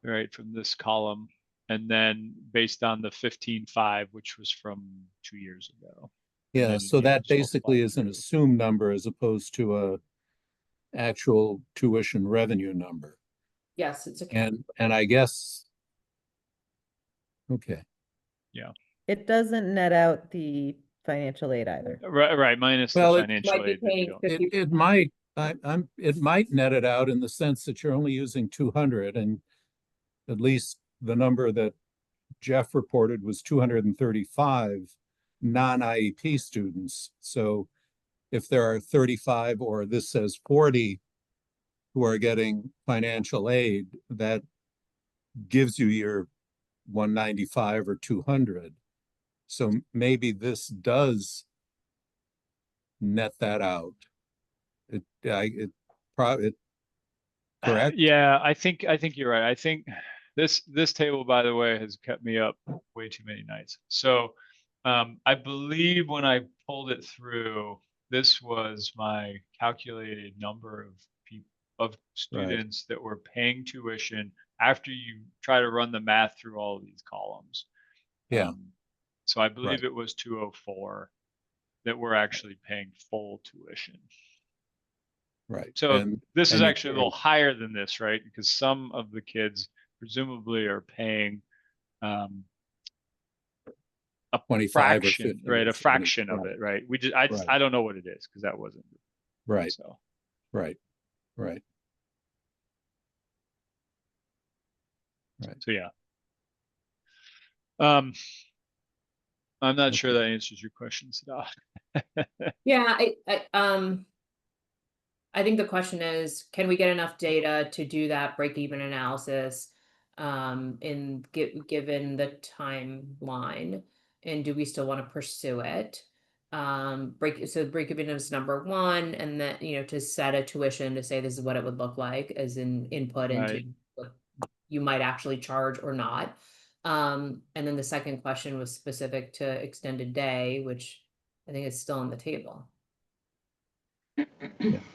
right, from this column, and then based on the 15.5, which was from 2 years ago. Yeah, so that just basically multiply is an through. assumed number as opposed to a actual tuition revenue number. Yes, it's a And I guess, okay, It doesn't net out the financial aid either. Right, minus Well, the it financial might be aid that we paying don't. 50. it might, it might net it out in the sense that you're only using 200, and at least the number that Jeff reported was 235 non-IEP students. So if there are 35, or this says 40, who are getting financial aid, that gives you your 195 or 200. So maybe this does net that out. It correct? Yeah, I think you're right. I think this table, by the way, has kept me up way too many nights. So I believe when I pulled it through, this was my calculated number of students that were paying tuition after you try to run the math through all of these columns. Yeah. So I believe it was 204 that were actually paying full tuition. Right. So this is you actually a little higher than this, right? Because some of the kids presumably are paying a 25 fraction, or 50 right? or A fraction of right. it, right? Right. I don't know what it is because that wasn't right. So Right. So yeah. I'm not sure that answers your question, Sadaf. Yeah, I think the question is, can we get enough data to do that break-even analysis given the timeline, and do we still want to pursue it? Break-even is number one, and then, you know, to set a tuition to say this is what it would look like as an input into what you might actually charge or not. And then the second question was specific to extended day, which I think is still on the table.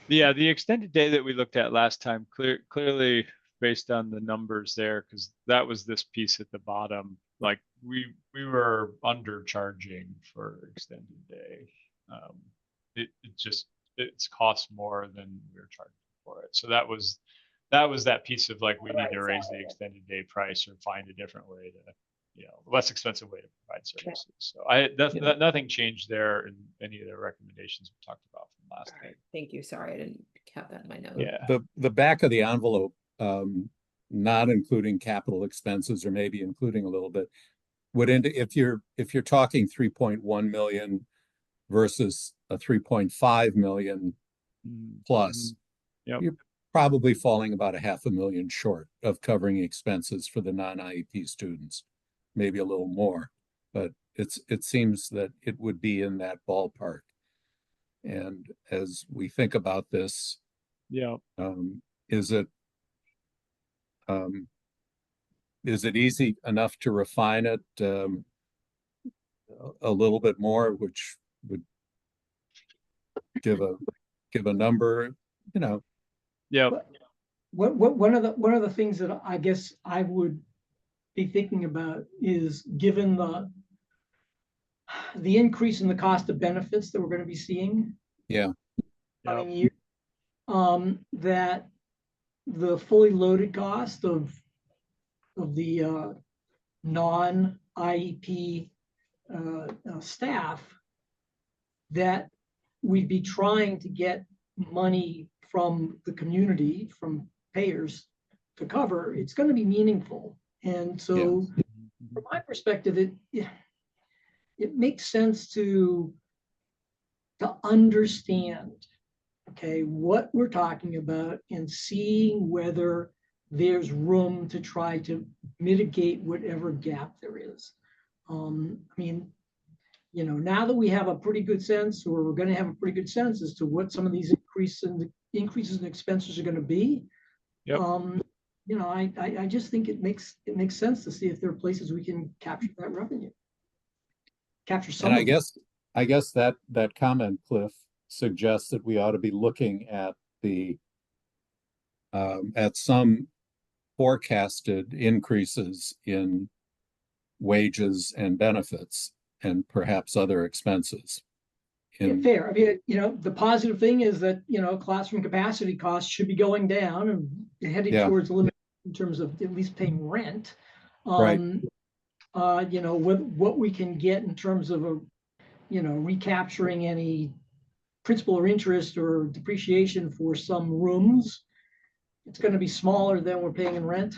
Yeah, the extended day that we looked at last time, clearly based on the numbers there, because that was this piece at the bottom. Like we were undercharging for extended day. It's cost more than we were charging for it. So that was that piece of like, we need to raise the extended day price or find a different way to, less expensive way to provide services. So nothing changed there in any of the recommendations we talked about from last time. Thank you. Sorry, I didn't have that in my notes. Yeah. The back of the envelope, not including capital expenses or maybe including a little bit, would if you're talking 3.1 million versus a 3.5 million plus, you're probably falling about $500,000 short of covering expenses for the non-IEP students, maybe a little more, but it seems that it would be in that ballpark. And as we think about this, is it easy enough to refine it a little bit more, which would give a number, Yeah. One of the things that I guess I would be thinking about is, given the increase in the cost of benefits that we're going to be seeing. Coming year, that the fully loaded cost of the non-IEP staff, that we'd be trying to get money from the community, from payers to cover, it's going to be meaningful. And so from my perspective, it makes sense to understand, okay, what we're talking about and seeing whether there's room to try to mitigate whatever gap there is. I mean, now that we have a pretty good sense, or we're going to have a pretty good sense as to what some of these increases in expenses are going to be. I just think it makes sense to see if there are places we can capture that revenue. Capture some. And I guess that comment, Cliff, suggests that we ought to be looking at at some forecasted increases in wages and benefits and perhaps other expenses. Fair. I mean, the positive thing is that, classroom capacity costs should be going down and heading towards a limit in terms of at least paying rent. Right. What we can get in terms of recapturing any principal or interest or depreciation for some rooms, it's going to be smaller than we're paying in rent.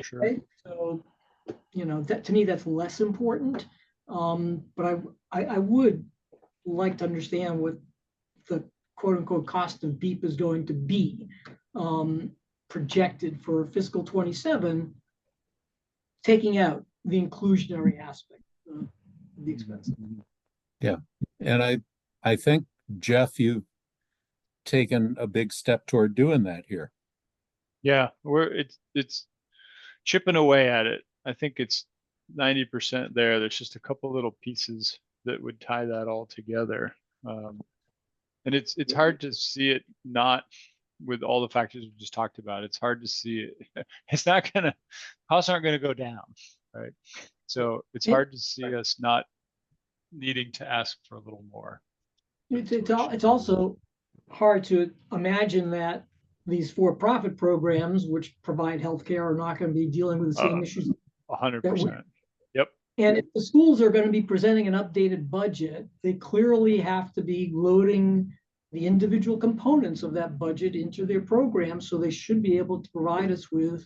Sure. So, that, to me, that's less important. But I would like to understand what the quote unquote cost of BEEP is going to be projected for fiscal 27, taking out the inclusionary aspect of the expenses. Yeah. And I think, Jeff, you've taken a big step toward doing that here. Yeah, it's chipping away at it. I think it's 90% there. There's just a couple little pieces that would tie that all together. And it's hard to see it not with all the factors we just talked about. It's hard to see it. It's not gonna, costs aren't gonna go down, right? So it's hard to see us not needing to ask for a little more. It's also hard to imagine that these for-profit programs, which provide healthcare, are not going to be dealing with the same issues. 100%. Yep. And if the schools are going to be presenting an updated budget, they clearly have to be loading the individual components of that budget into their program. So they should be able to provide us with,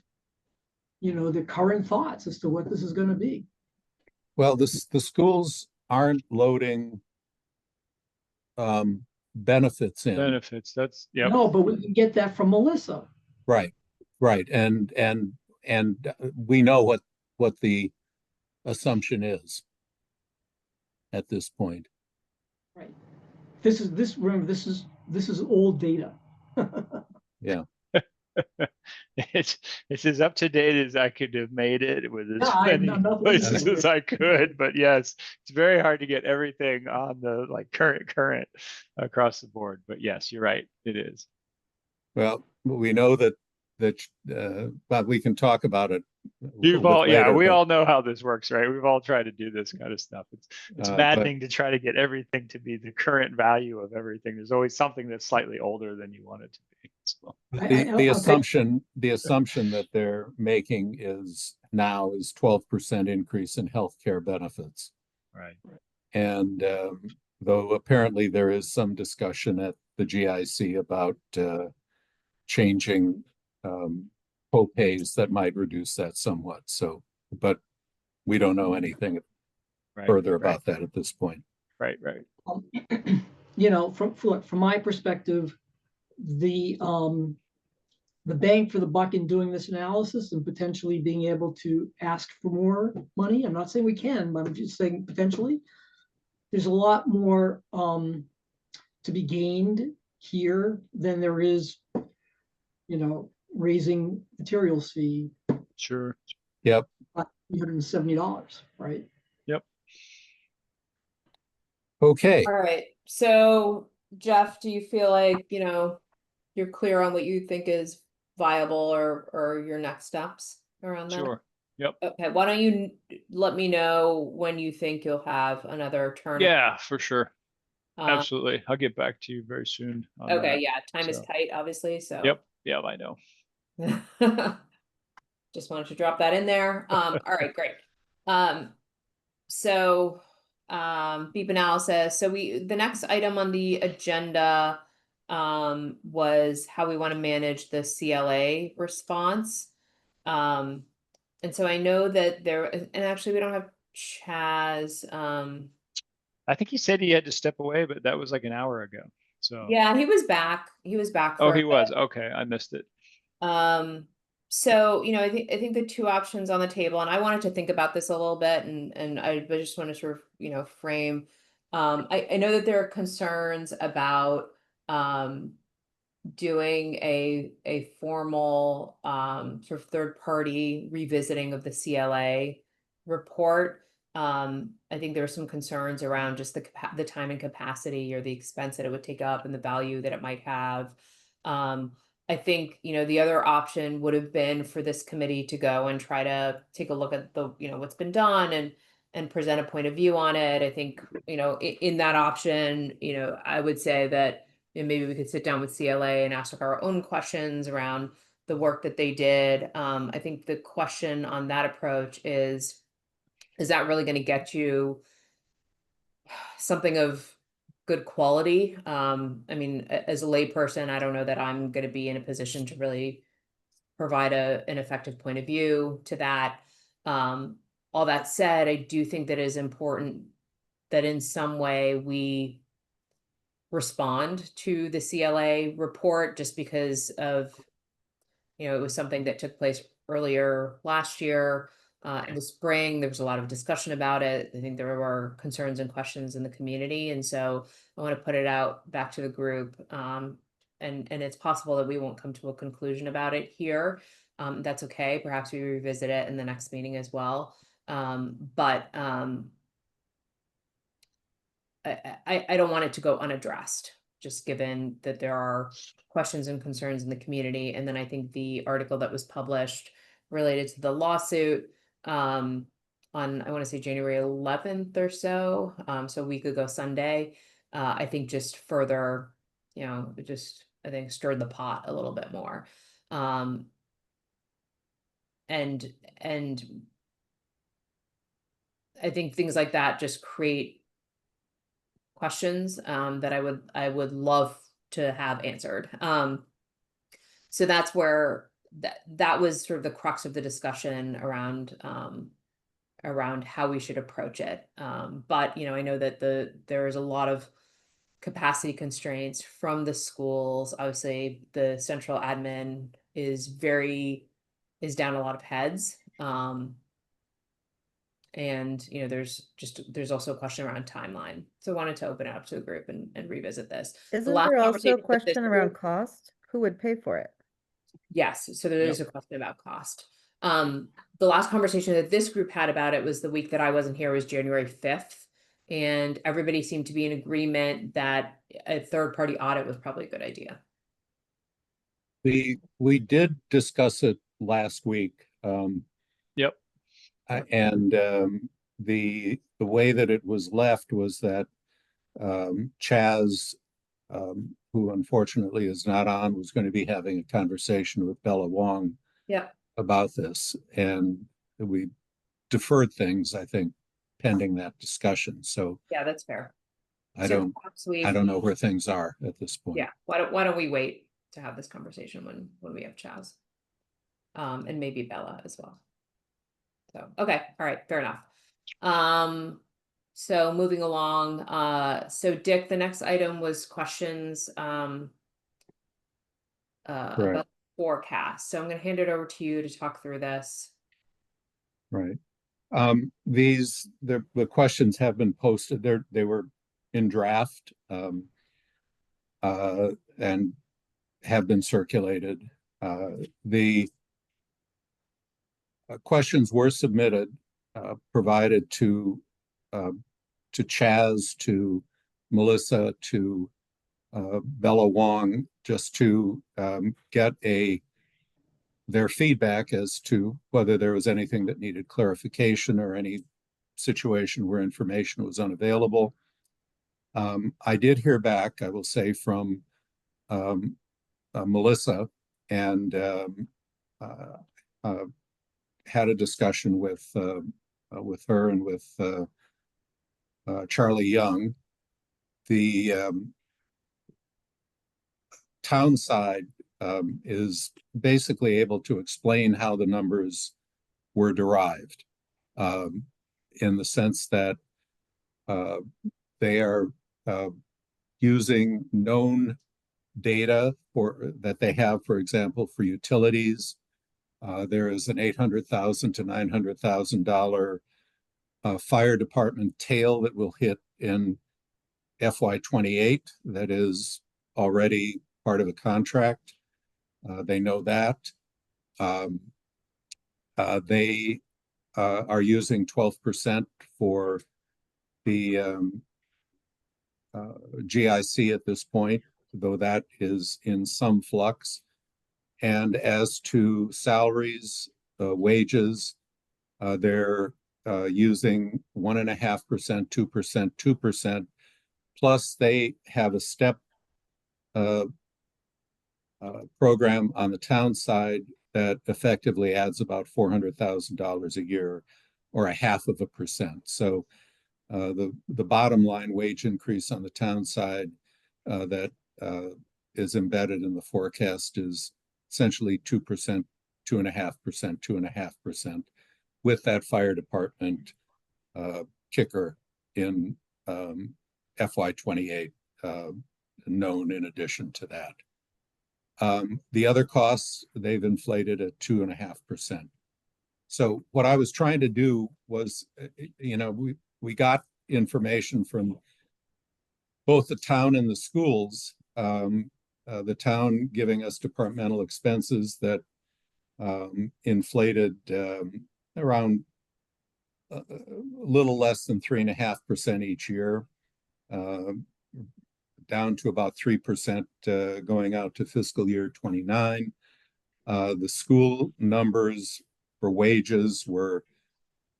the current thoughts as to what this is going to be. Well, the schools aren't loading benefits in. Benefits, that's, No, but we can get that from Melissa. Right. And we know what the assumption is at this point. Right. Remember, this is old data. Yeah. It's as up to date as I could have made it with as Yeah, I'm many not places listening. as I could. But yes, it's very hard to get everything on the like current across the board. But yes, you're right. It is. Well, we know that, but we can talk about it a You've little all, bit yeah, later, we but, all know how this works, right? We've all tried to do this kind of stuff. It's but maddening to try to get everything to be the current value of everything. There's always something that's slightly older than you want it to be. So, the I'll take- assumption that they're making is 12% increase in healthcare benefits. right. And though apparently there is some discussion at the GIC about changing co-pays that might reduce that somewhat. So, but we don't know anything Right. further right, about that at this point. Right. You know, from my perspective, the bang for the buck in doing this analysis and potentially being able to ask for more money. I'm not saying we can, but I'm just saying potentially. There's a lot more to be gained here than there is, you know, raising materials fee Sure. Yep. $370, right? Yep. Okay. All right. So Jeff, do you feel like, you know, you're clear on what you think is viable or your next steps around that? Sure. Yep. Okay. Why don't you let me know when you think you'll have another turn? Yeah, for sure. Um, Absolutely. I'll get back to you very soon on okay. that. Yeah. Time is So, tight, obviously. So. Yep. Yeah, I know. Just wanted to drop that in there. All right, great. So beep analysis. So the next item on the agenda was how we want to manage the CLA response. And so I know that and actually we don't have Chaz. I think he said he had to step away, but that was like an hour ago. So Yeah, he was back. He was back oh, for he a was. bit. Okay, I missed it. So, you know, I think the two options on the table, and I wanted to think about this a little bit, and I just want to sort of, you know, frame. I know that there are concerns about doing a formal sort of third party revisiting of the CLA report. I think there are some concerns around just the time and capacity or the expense that it would take up and the value that it might have. I think, you know, the other option would have been for this committee to go and try to take a look at the, you know, what's been done and present a point of view on it. I think, you know, in that option, you know, I would say that, and maybe we could sit down with CLA and ask our own questions around the work that they did. I think the question on that approach is that really going to get you something of good quality? I mean, as a layperson, I don't know that I'm going to be in a position to really provide an effective point of view to that. All that said, I do think that it is important that in some way we respond to the CLA report, just because of, you know, it was something that took place earlier last year. In the spring, there was a lot of discussion about it. I think there were concerns and questions in the community. And so I want to put it out back to the group. And it's possible that we won't come to a conclusion about it here. That's okay. Perhaps we revisit it in the next meeting as well. But I don't want it to go unaddressed, just given that there are questions and concerns in the community. And then I think the article that was published related to the lawsuit on, I want to say January 11th or so, so a week ago Sunday, I think just further, you know, I think stirred the pot a little bit more. And I think things like that just create questions that I would love to have answered. So that's where that was sort of the crux of the discussion around how we should approach it. But you know, I know that there is a lot of capacity constraints from the schools. Obviously, the central admin is down a lot of heads. And you know, there's also a question around timeline. So I wanted to open it up to the group and revisit this. Isn't there also a question around cost? Who would pay for it? Yes, so there is a question about cost. The last conversation that this group had about it was the week that I wasn't here, was January 5th. And everybody seemed to be in agreement that a third-party audit was probably a good idea. We did discuss it last week. Yep. And the way that it was left was that Chaz, who unfortunately is not on, was going to be having a conversation with Bella Wong Yeah. about this, and we deferred things, I think, pending that discussion. So Yeah, that's fair. I So don't perhaps we- I don't know where things are at this point. Yeah, why don't we wait to have this conversation when we have Chaz? And maybe Bella as well. So, okay, all right, fair enough. So moving along, so Dick, the next item was questions about forecast. So I'm gonna hand it over to you to talk through this. Right. The questions have been posted. They were in draft and have been circulated. The questions were submitted, provided to Chaz, to Melissa, to Bella Wong, just to get their feedback as to whether there was anything that needed clarification or any situation where information was unavailable. I did hear back, I will say, from Melissa, and had a discussion with her and with Charlie Young. The town side is basically able to explain how the numbers were derived, in the sense that they are using known data that they have, for example, for utilities. There is an $800,000 to $900,000 fire department tail that will hit in FY28 that is already part of a contract. They know that. They are using 12% for the GIC at this point, though that is in some flux. And as to salaries, wages, they're using 1.5%, 2%, 2%. Plus, they have a step program on the town side that effectively adds about $400,000 a year, or 0.5%. So the bottom line wage increase on the town side that is embedded in the forecast is essentially 2%, 2.5%, 2.5%, with that fire department kicker in FY28 known in addition to that. The other costs, they've inflated at 2.5%. So what I was trying to do was, we got information from both the town and the schools. The town giving us departmental expenses that inflated around a little less than 3.5% each year, down to about 3% going out to fiscal year 29. The school numbers for wages were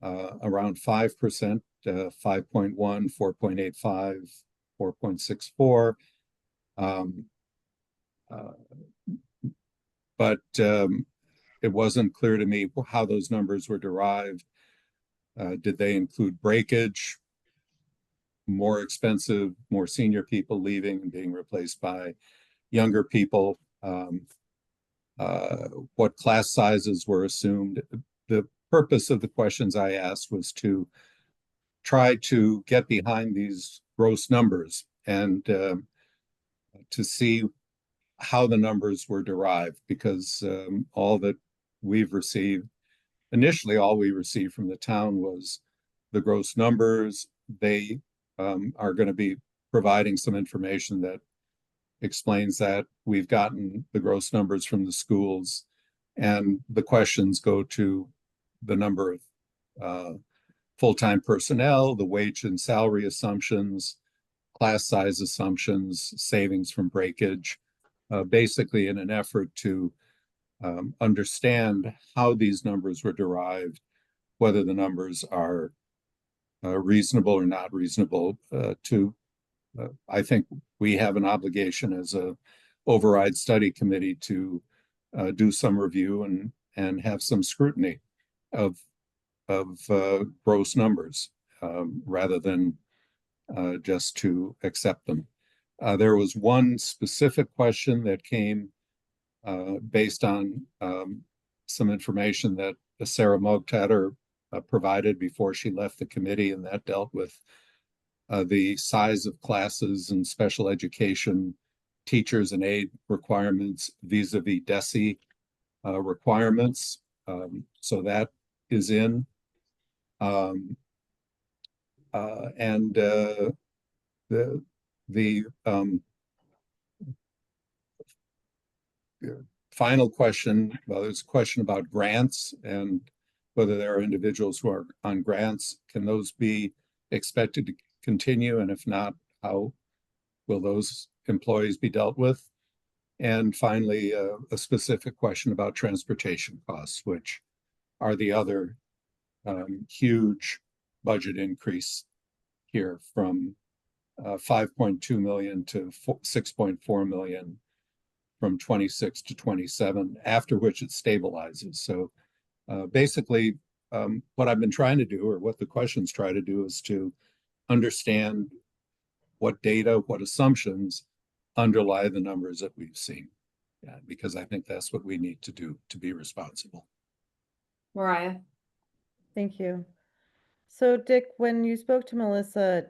around 5%, 5.1, 4.85, 4.64. But it wasn't clear to me how those numbers were derived. Did they include breakage, more expensive, more senior people leaving and being replaced by younger people? What class sizes were assumed? The purpose of the questions I asked was to try to get behind these gross numbers and to see how the numbers were derived, because all that we've received, initially all we received from the town was the gross numbers. They are going to be providing some information that explains that we've gotten the gross numbers from the schools, and the questions go to the number of full-time personnel, the wage and salary assumptions, class size assumptions, savings from breakage, basically in an effort to understand how these numbers were derived, whether the numbers are reasonable or not reasonable. I think we have an obligation as a override study committee to do some review and have some scrutiny of gross numbers rather than just to accept them. There was one specific question that came based on some information that Sarah Mogtatter provided before she left the committee, and that dealt with the size of classes and special education teachers and aid requirements vis-a-vis DESE requirements. So that is in. And the final question, well, there's a question about grants and whether there are individuals who are on grants. Can those be expected to continue? And if not, how will those employees be dealt with? And finally, a specific question about transportation costs, which are the other huge budget increase here from 5.2 million to 6.4 million from 26 to 27, after which it stabilizes. So basically, what I've been trying to do, or what the questions try to do, is to understand what data, what assumptions underlie the numbers that we've seen. Yeah, because I think that's what we need to do to be responsible. Mariah? Thank you. So Dick, when you spoke to Melissa,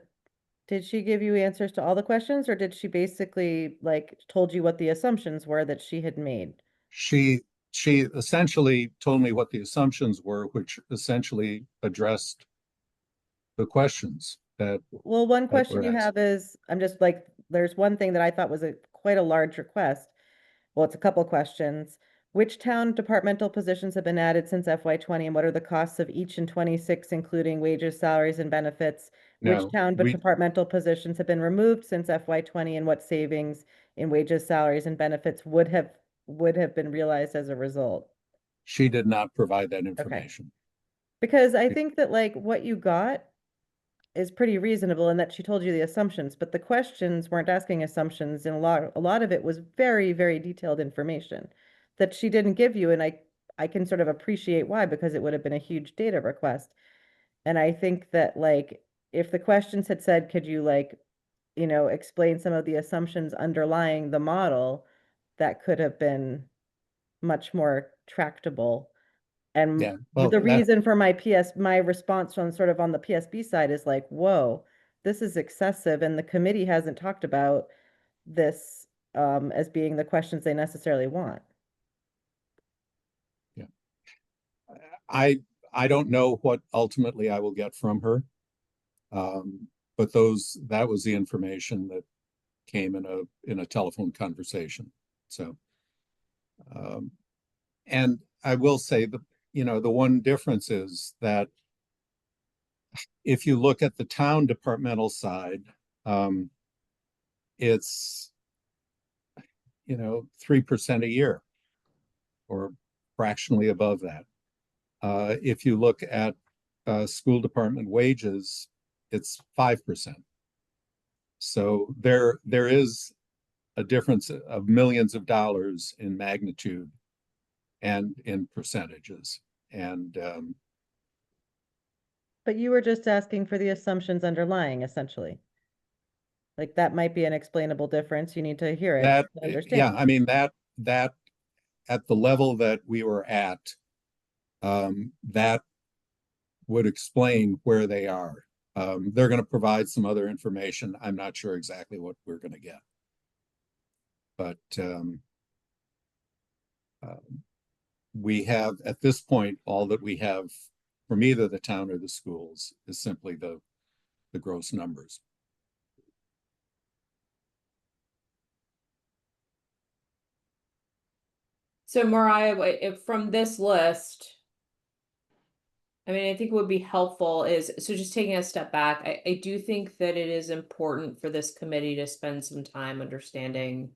did she give you answers to all the questions, or did she basically like told you what the assumptions were that she had made? She essentially told me what the assumptions were, which essentially addressed the questions that. Well, one question were you asked. have is, I'm just like, there's one thing that I thought was quite a large request. Well, it's a couple questions. Which town departmental positions have been added since FY20, and what are the costs of each in 26, including wages, salaries, and benefits? Which No, town departmental positions have been removed since FY20, and what savings in wages, salaries, and benefits would have been realized as a result? she did not provide that information. Because I think that like what you got is pretty reasonable, and that she told you the assumptions, but the questions weren't asking assumptions, and a lot of it was very, very detailed information that she didn't give you, and I can sort of appreciate why, because it would have been a huge data request. And I think that like if the questions had said, could you like, you know, explain some of the assumptions underlying the model, that could have been much more tractable. And Yeah, well, the reason for my response on sort of on the PSB side is like, whoa, this is excessive, and the committee hasn't talked about this as being the questions they necessarily want. Yeah, I don't know what ultimately I will get from her, but that was the information that came in a telephone conversation. So, and I will say that, you know, the one difference is that if you look at the town departmental side, it's, you know, 3% a year or fractionally above that. If you look at school department wages, it's 5%. So there is a difference of millions of dollars in magnitude and in percentages. And but you were just asking for the assumptions underlying, essentially. Like that might be an explainable difference. You need to hear it to understand. Yeah, I mean that at the level that we were at, that would explain where they are. They're going to provide some other information. I'm not sure exactly what we're going to get, but we have at this point, all that we have from either the town or the schools is simply the gross numbers. So Mariah, if from this list, I mean, I think what would be helpful is, so just taking a step back, I do think that it is important for this committee to spend some time understanding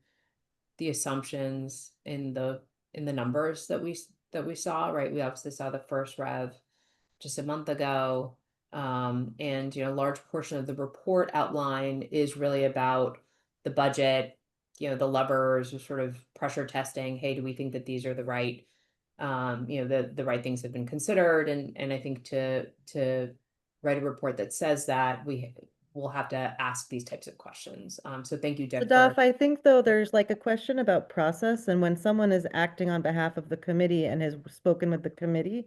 the assumptions in the numbers that we saw, right? We obviously saw the first rev just a month ago. And a large portion of the report outline is really about the budget, the levers, or sort of pressure testing. Hey, do we think that these are the right, the right things have been considered? And I think to write a report that says that, we'll have to ask these types of questions. So thank you, So Jen. Daph, I think though there's like a question about process, and when someone is acting on behalf of the committee and has spoken with the committee,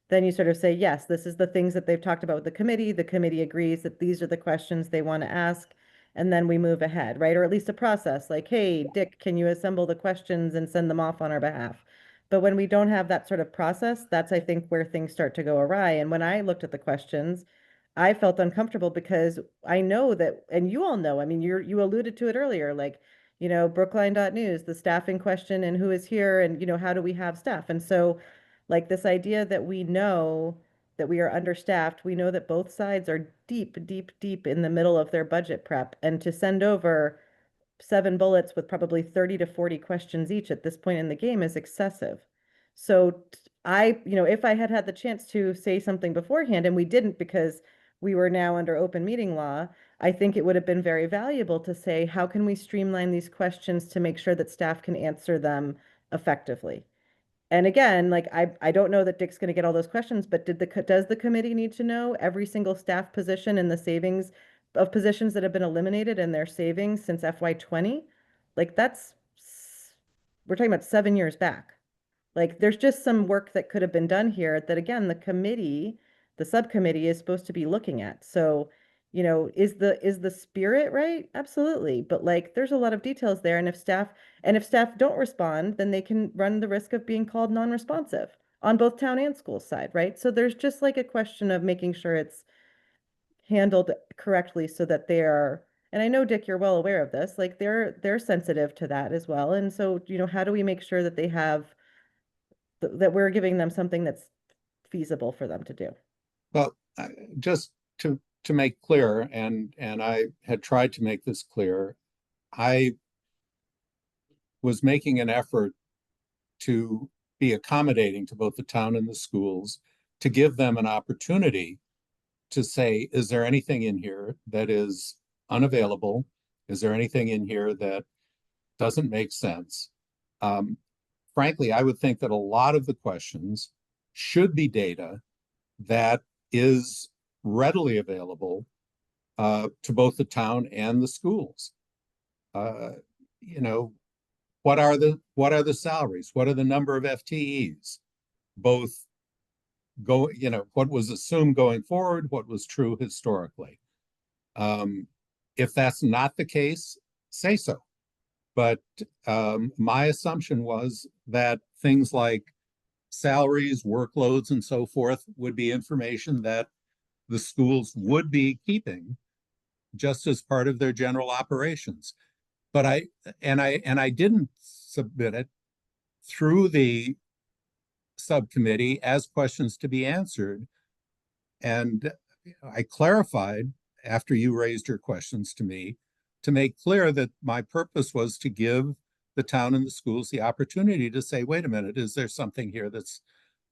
then you sort of say, yes, this is the things that they've talked about with the committee agrees that these are the questions they want to ask, and then we move ahead, right? Or at least a process, like, hey, Dick, can you assemble the questions and send them off on our behalf? But when we don't have that sort of process, that's, I think, where things start to go awry. And when I looked at the questions, I felt uncomfortable because I know that, and you all know, I mean, you alluded to it earlier, like, Brookline.news, the staffing question and who is here and, how do we have staff? And so like this idea that we know that we are understaffed, we know that both sides are deep, deep, deep in the middle of their budget prep, and to send over 7 bullets with probably 30 to 40 questions each at this point in the game is excessive. So if I had had the chance to say something beforehand, and we didn't because we were now under open meeting law, I think it would have been very valuable to say, how can we streamline these questions to make sure that staff can answer them effectively? And again, like, I don't know that Dick's going to get all those questions, but does the committee need to know every single staff position and the savings of positions that have been eliminated and their savings since FY20? Like we're talking about 7 years back. Like, there's just some work that could have been done here that, again, the subcommittee is supposed to be looking at. So, is the spirit right? Absolutely. But like, there's a lot of details there. And if staff don't respond, then they can run the risk of being called non-responsive on both town and school side, right? So there's just like a question of making sure it's handled correctly so that they are, and I know, Dick, you're well aware of this, like they're sensitive to that as well. And so, how do we make sure that they have that we're giving them something that's feasible for them to do? Well, just to make clear, and I had tried to make this clear, I was making an effort to be accommodating to both the town and the schools, to give them an opportunity to say, is there anything in here that is unavailable? Is there anything in here that doesn't make sense? Frankly, I would think that a lot of the questions should be data that is readily available to both the town and the schools. What are the salaries? What are the number of FTEs? Both what was assumed going forward, what was true historically. If that's not the case, say so. But my assumption was that things like salaries, workloads, and so forth would be information that the schools would be keeping just as part of their general operations. But I didn't submit it through the subcommittee as questions to be answered. And I clarified after you raised your questions to me to make clear that my purpose was to give the town and the schools the opportunity to say, wait a minute, is there something here that's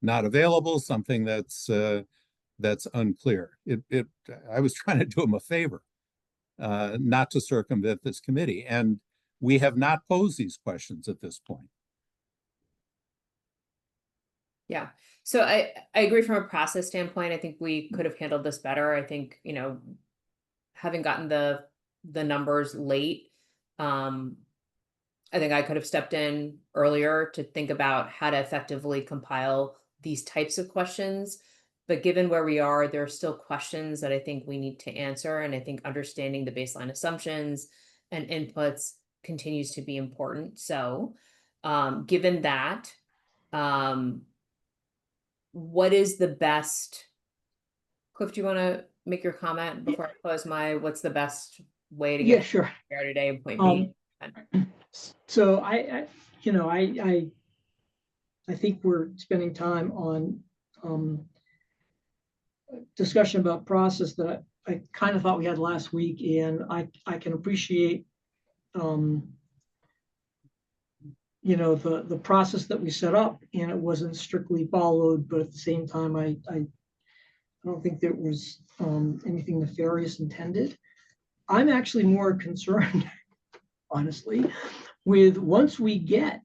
not available, something that's unclear? I was trying to do them a favor, not to circumvent this committee. And we have not posed these questions at this point. Yeah. So I agree from a process standpoint. I think we could have handled this better. I think, having gotten the numbers late, I think I could have stepped in earlier to think about how to effectively compile these types of questions. But given where we are, there are still questions that I think we need to answer. And I think understanding the baseline assumptions and inputs continues to be important. So given that, what is the best? Cliff, do you want to make your comment before I close what's the best way to get sure. here today and point B? So I I think we're spending time on discussion about process that I kind of thought we had last week, and I can appreciate you know, the process that we set up, and it wasn't strictly followed, but at the same time, I don't think there was anything nefarious intended. I'm actually more concerned, honestly, with once we get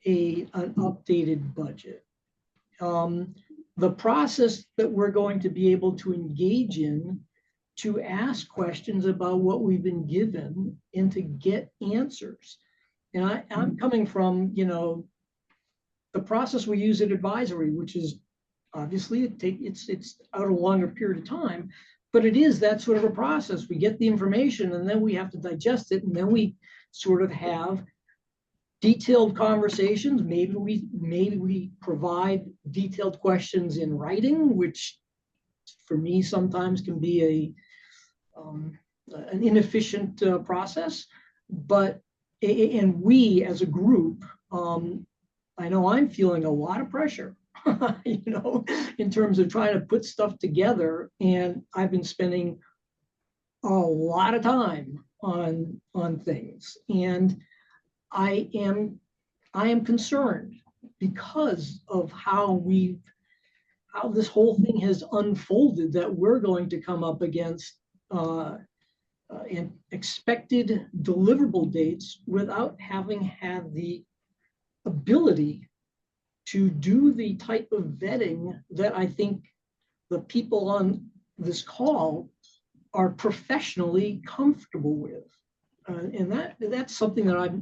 an updated budget, the process that we're going to be able to engage in to ask questions about what we've been given and to get answers. And I'm coming from, you know, the process we use at advisory, which is obviously it's out a longer period of time, but it is that sort of a process. We get the information and then we have to digest it, and then we sort of have detailed conversations. Maybe we provide detailed questions in writing, which for me sometimes can be an inefficient process. But and we as a group, I know I'm feeling a lot of pressure, you know, in terms of trying to put stuff together, and I've been spending a lot of time on things, and I am concerned because of how this whole thing has unfolded, that we're going to come up against expected deliverable dates without having had the ability to do the type of vetting that I think the people on this call are professionally comfortable with. And that's something that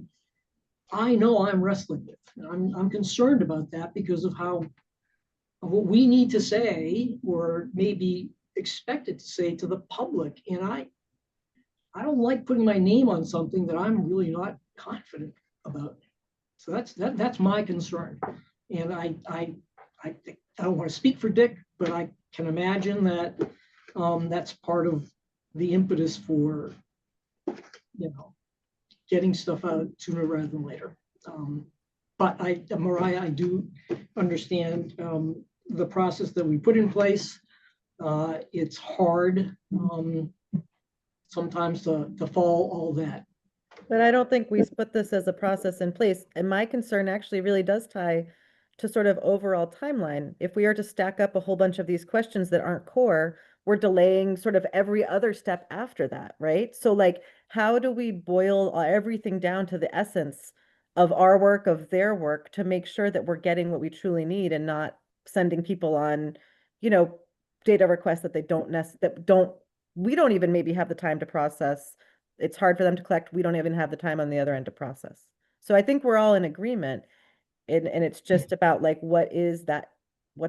I know I'm wrestling with. I'm concerned about that because of what we need to say, or maybe expected to say to the public. And I don't like putting my name on something that I'm really not confident about. So that's my concern. And I don't want to speak for Dick, but I can imagine that that's part of the impetus for, you know, getting stuff out sooner rather than later. But Mariah, I do understand the process that we put in place. It's hard sometimes to follow all that. But I don't think we put this as a process in place. And my concern actually really does tie to sort of overall timeline. If we are to stack up a whole bunch of these questions that aren't core, we're delaying sort of every other step after that, right? So like, how do we boil everything down to the essence of our work, of their work, to make sure that we're getting what we truly need and not sending people on, you know, data requests that we don't even maybe have the time to process. It's hard for them to collect. We don't even have the time on the other end to process. So I think we're all in agreement. And it's just about like, what's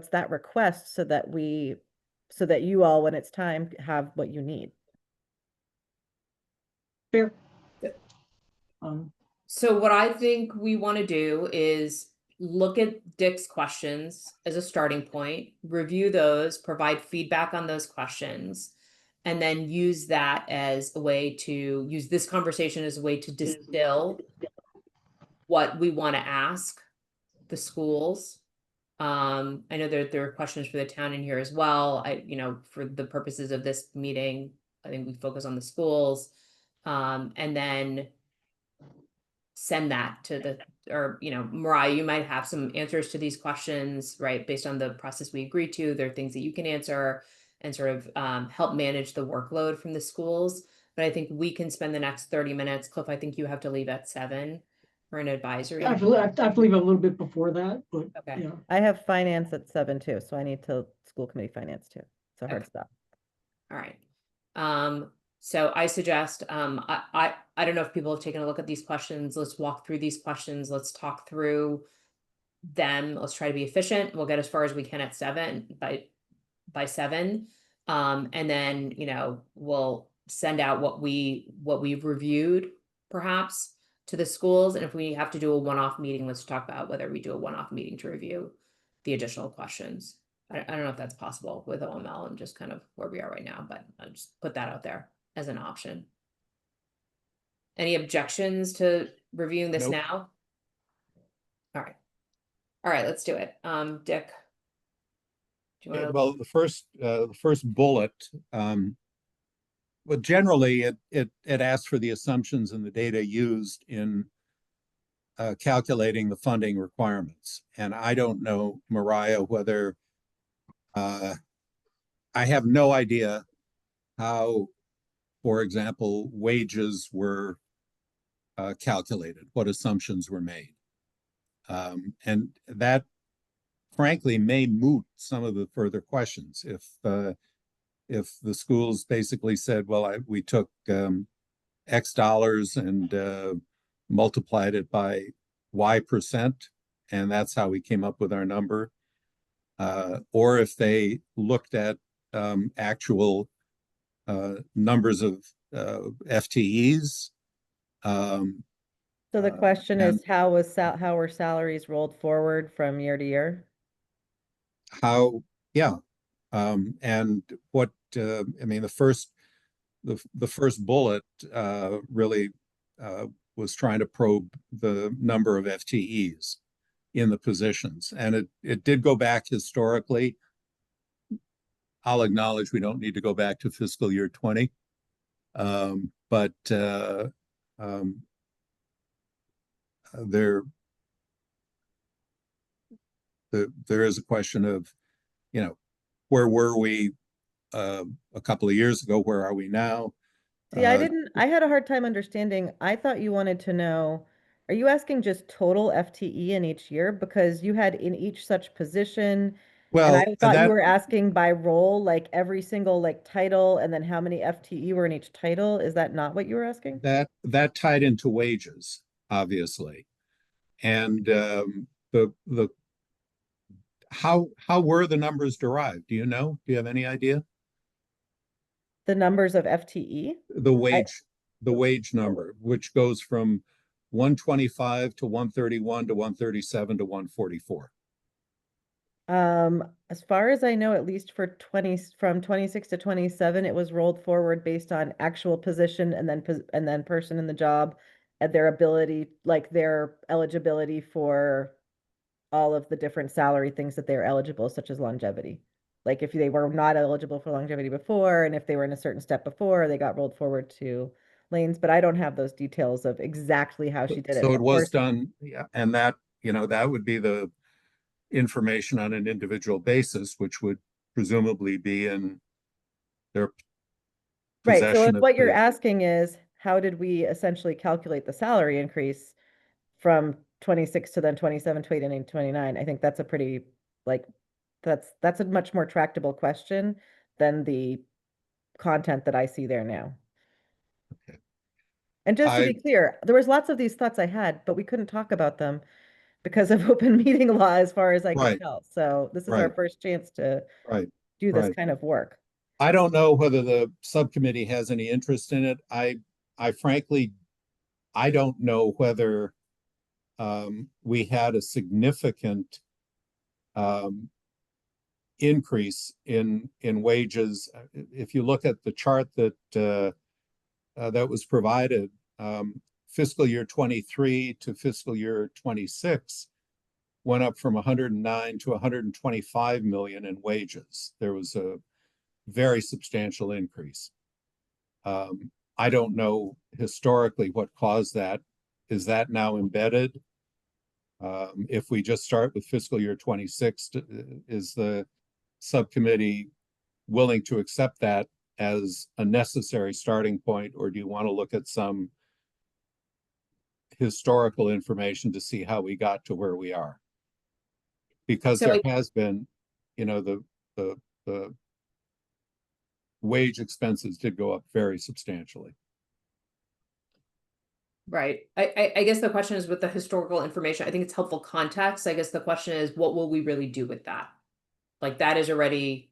that request, so that you all, when it's time, have what you need. Fair. So what I think we want to do is look at Dick's questions as a starting point, review those, provide feedback on those questions, and then use that as a way to use this conversation as a way to distill what we want to ask the schools. I know there are questions for the town in here as well. You know, for the purposes of this meeting, I think we focus on the schools, and then send that to or, you know, Mariah, you might have some answers to these questions, right? Based on the process we agreed to, there are things that you can answer and sort of help manage the workload from the schools. But I think we can spend the next 30 minutes. Cliff, I think you have to leave at 7 for an advisory. I have to leave a little bit before that, but Okay. yeah. I have finance at 7 too, so I need to school committee finance too. So hard stop. All right. So I suggest, I don't know if people have taken a look at these questions. Let's walk through these questions. Let's talk through them. Let's try to be efficient. We'll get as far as we can at 7 by 7. And then, you know, we'll send out what we've reviewed perhaps to the schools. And if we have to do a one-off meeting, let's talk about whether we do a one-off meeting to review the additional questions. I don't know if that's possible with OML and just kind of where we are right now, but I'll just put that out there as an option. Any objections to reviewing this Nope. now? All right. All right, let's do it. Dick. Do you want to? Well, the first bullet, but generally it asks for the assumptions and the data used in calculating the funding requirements. And I don't know, Mariah, whether I have no idea how, for example, wages were calculated, what assumptions were made. And that, frankly, may moot some of the further questions. If the schools basically said, well, we took X dollars and multiplied it by Y%, and that's how we came up with our number. Or if they looked at actual numbers of FTEs. So the question and is, how were salaries rolled forward from year to year? how, yeah. And what, I mean, the first bullet really was trying to probe the number of FTEs in the positions. And it did go back historically. I'll acknowledge we don't need to go back to fiscal year 20. But there is a question of, you know, where were we a couple of years ago? Where are we now? See, I had a hard time understanding. I thought you wanted to know, are you asking just total FTE in each year? Because you had in each such position, and I Well, thought you were asking by role, like every single like title, and then how many FTE were in each title. Is that not what you were asking? that tied into wages, obviously. And the how were the numbers derived? Do you know? Do you have any idea? The numbers of FTE? The wage number, which goes from 125 to 131 to 137 to 144. As far as I know, at least for from 26 to 27, it was rolled forward based on actual position and then person in the job and their ability, like their eligibility for all of the different salary things that they're eligible, such as longevity. Like if they were not eligible for longevity before, and if they were in a certain step before, they got rolled forward to lanes, but I don't have those details of exactly how she did it. So it Of was course, done, yeah, and that, you know, that would be the information on an individual basis, which would presumably be in their right. So possession if of what you're the, asking is, how did we essentially calculate the salary increase from 26 to then 27, 28, and 29? I think that's a pretty, like, that's a much more tractable question than the content that I see there now. Okay. And just to be clear, there was lots of these thoughts I had, but we couldn't talk about them because of open meeting law, as far as I can Right. tell. So this is our Right. first chance to Right. do this Right. kind of work. I don't know whether the subcommittee has any interest in it. I frankly, I don't know whether we had a significant increase in wages. If you look at the chart that that was provided, fiscal year 23 to fiscal year 26 went up from 109 to 125 million in wages. There was a very substantial increase. I don't know historically what caused that. Is that now embedded? If we just start with fiscal year 26, is the subcommittee willing to accept that as a necessary starting point, or do you want to look at some historical information to see how we got to where we are? Because So there has been, you know, the wage expenses did go up very substantially. Right. I guess the question is with the historical information, I think it's helpful context. I guess the question is, what will we really do with that? Like that is already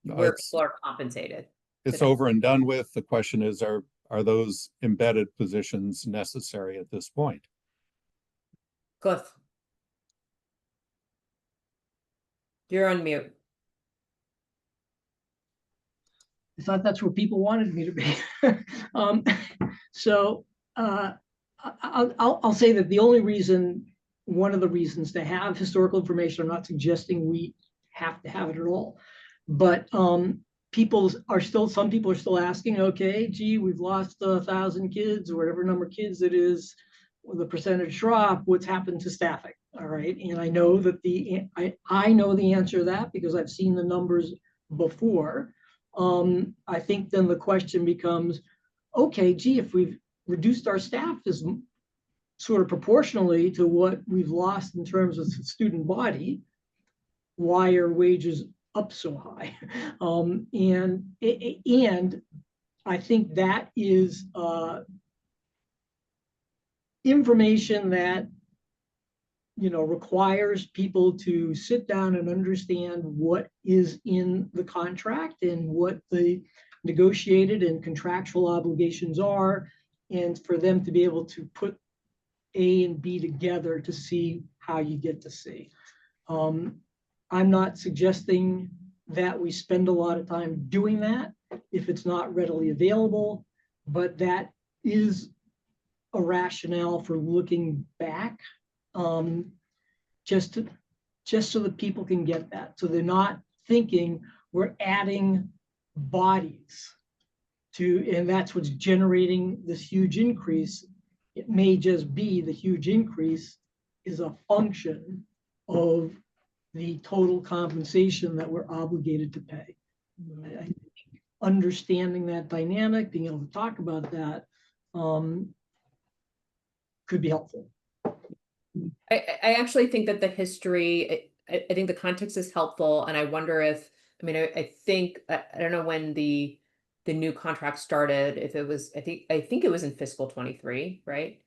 where people are compensated. It's today. over and done with. The question is, are those embedded positions necessary at this point? Cliff. You're on mute. I thought that's where people wanted me to be. So I'll say that the only reason one of the reasons to have historical information. I'm not suggesting we have to have it at all, but some people are still asking, okay, gee, we've lost 1,000 kids or whatever number of kids it is, the percentage drop, what's happened to staffing? All right. And I know that I know the answer to that because I've seen the numbers before. I think then the question becomes, okay, gee, if we've reduced our staff as sort of proportionally to what we've lost in terms of student body, why are wages up so high? And I think that is information that requires people to sit down and understand what is in the contract and what the negotiated and contractual obligations are, and for them to be able to put A and B together to see how you get to C. I'm not suggesting that we spend a lot of time doing that if it's not readily available, but that is a rationale for looking back, just so that people can get that. So they're not thinking we're adding bodies to, and that's what's generating this huge increase. It may just be the huge increase is a function of the total compensation that we're obligated to pay. I think understanding that dynamic, being able to talk about that, could be helpful. I actually think that the history, I think the context is helpful, and I wonder if, I mean, I think, I don't know when the new contract started, if it was, I think it was in fiscal 23, right?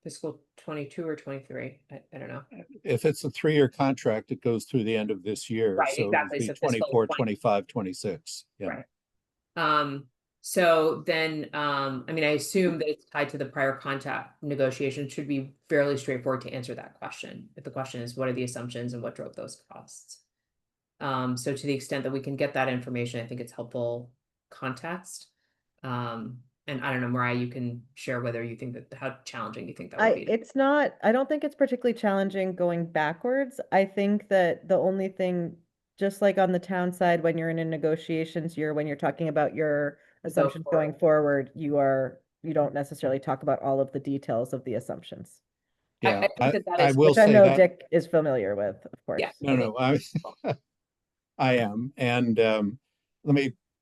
Fiscal 22 or 23, I don't know. If it's a 3-year contract, it goes through the end of this year. Right, So it would exactly. be So fiscal 24, 20. 25, 26. Yeah. Right. So then, I mean, I assume that it's tied to the prior contract negotiation. It should be fairly straightforward to answer that question. If the question is, what are the assumptions and what drove those costs? So to the extent that we can get that information, I think it's helpful context. And I don't know, Mariah, you can share whether you think that, how challenging you think that would be. I don't think it's particularly challenging going backwards. I think that the only thing, just like on the town side, when you're in a negotiations year, when you're talking about your assumptions going forward, you don't necessarily talk about all of the details of the assumptions. Yeah, I think that I is, will which I say know that. Dick is familiar with, of course. yeah. No, I am. And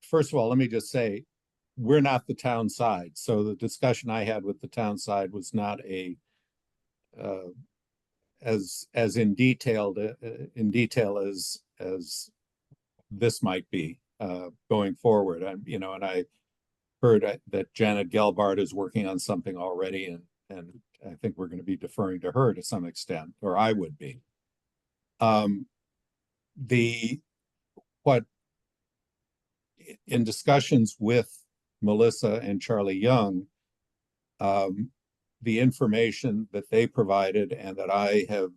first of all, let me just say, we're not the town side. So the discussion I had with the town side was not as in detail as this might be going forward. And I heard that Janet Gelbart is working on something already, and I think we're going to be deferring to her to some extent, or I would be. What in discussions with Melissa and Charlie Young, the information that they provided and that I have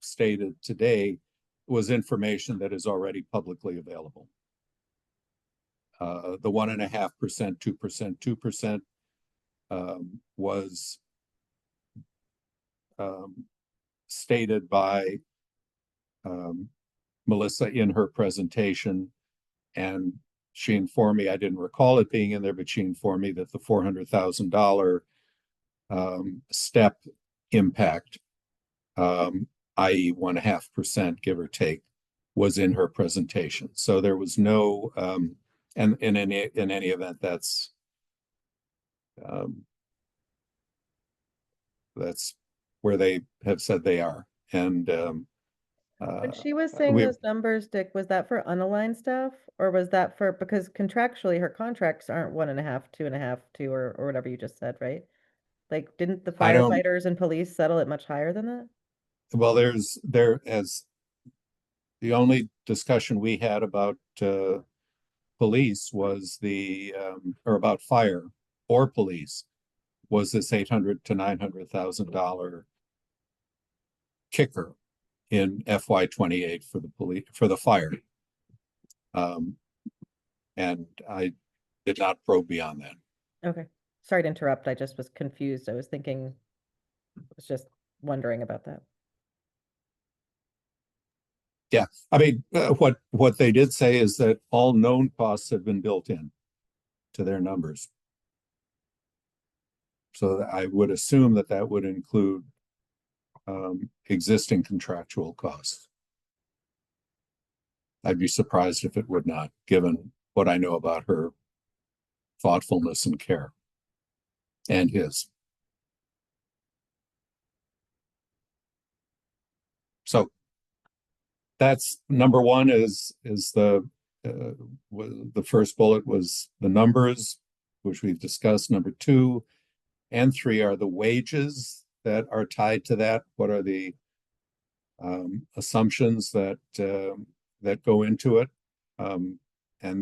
stated today was information that is already publicly available. The 1.5%, 2%, 2% was stated by Melissa in her presentation, and she informed me, I didn't recall it being in there, but she informed me that the $400,000 step impact, i.e. 1.5%, give or take, was in her presentation. So there was no, and in any event, that's where they have said they are. And when she was saying those numbers, Dick, was that for unaligned staff, or was that for, because contractually her contracts aren't 1.5, 2.5, 2, or whatever you just said, right? Like, didn't the firefighters and police settle it much higher than that? Well, as the only discussion we had about police was or about fire or police was this $800,000 to $900,000 kicker in FY28 for the police, for the fire. And I did not probe beyond that. Okay. Sorry to interrupt. I just was confused. I was thinking it was just wondering about that. I mean, what they did say is that all known costs have been built in to their numbers. So I would assume that that would include existing contractual costs. I'd be surprised if it would not, given what I know about her thoughtfulness and care, and his. So that's number one is the first bullet was the numbers, which we've discussed. Number 2 and 3 are the wages that are tied to that. What are the assumptions that go into it? And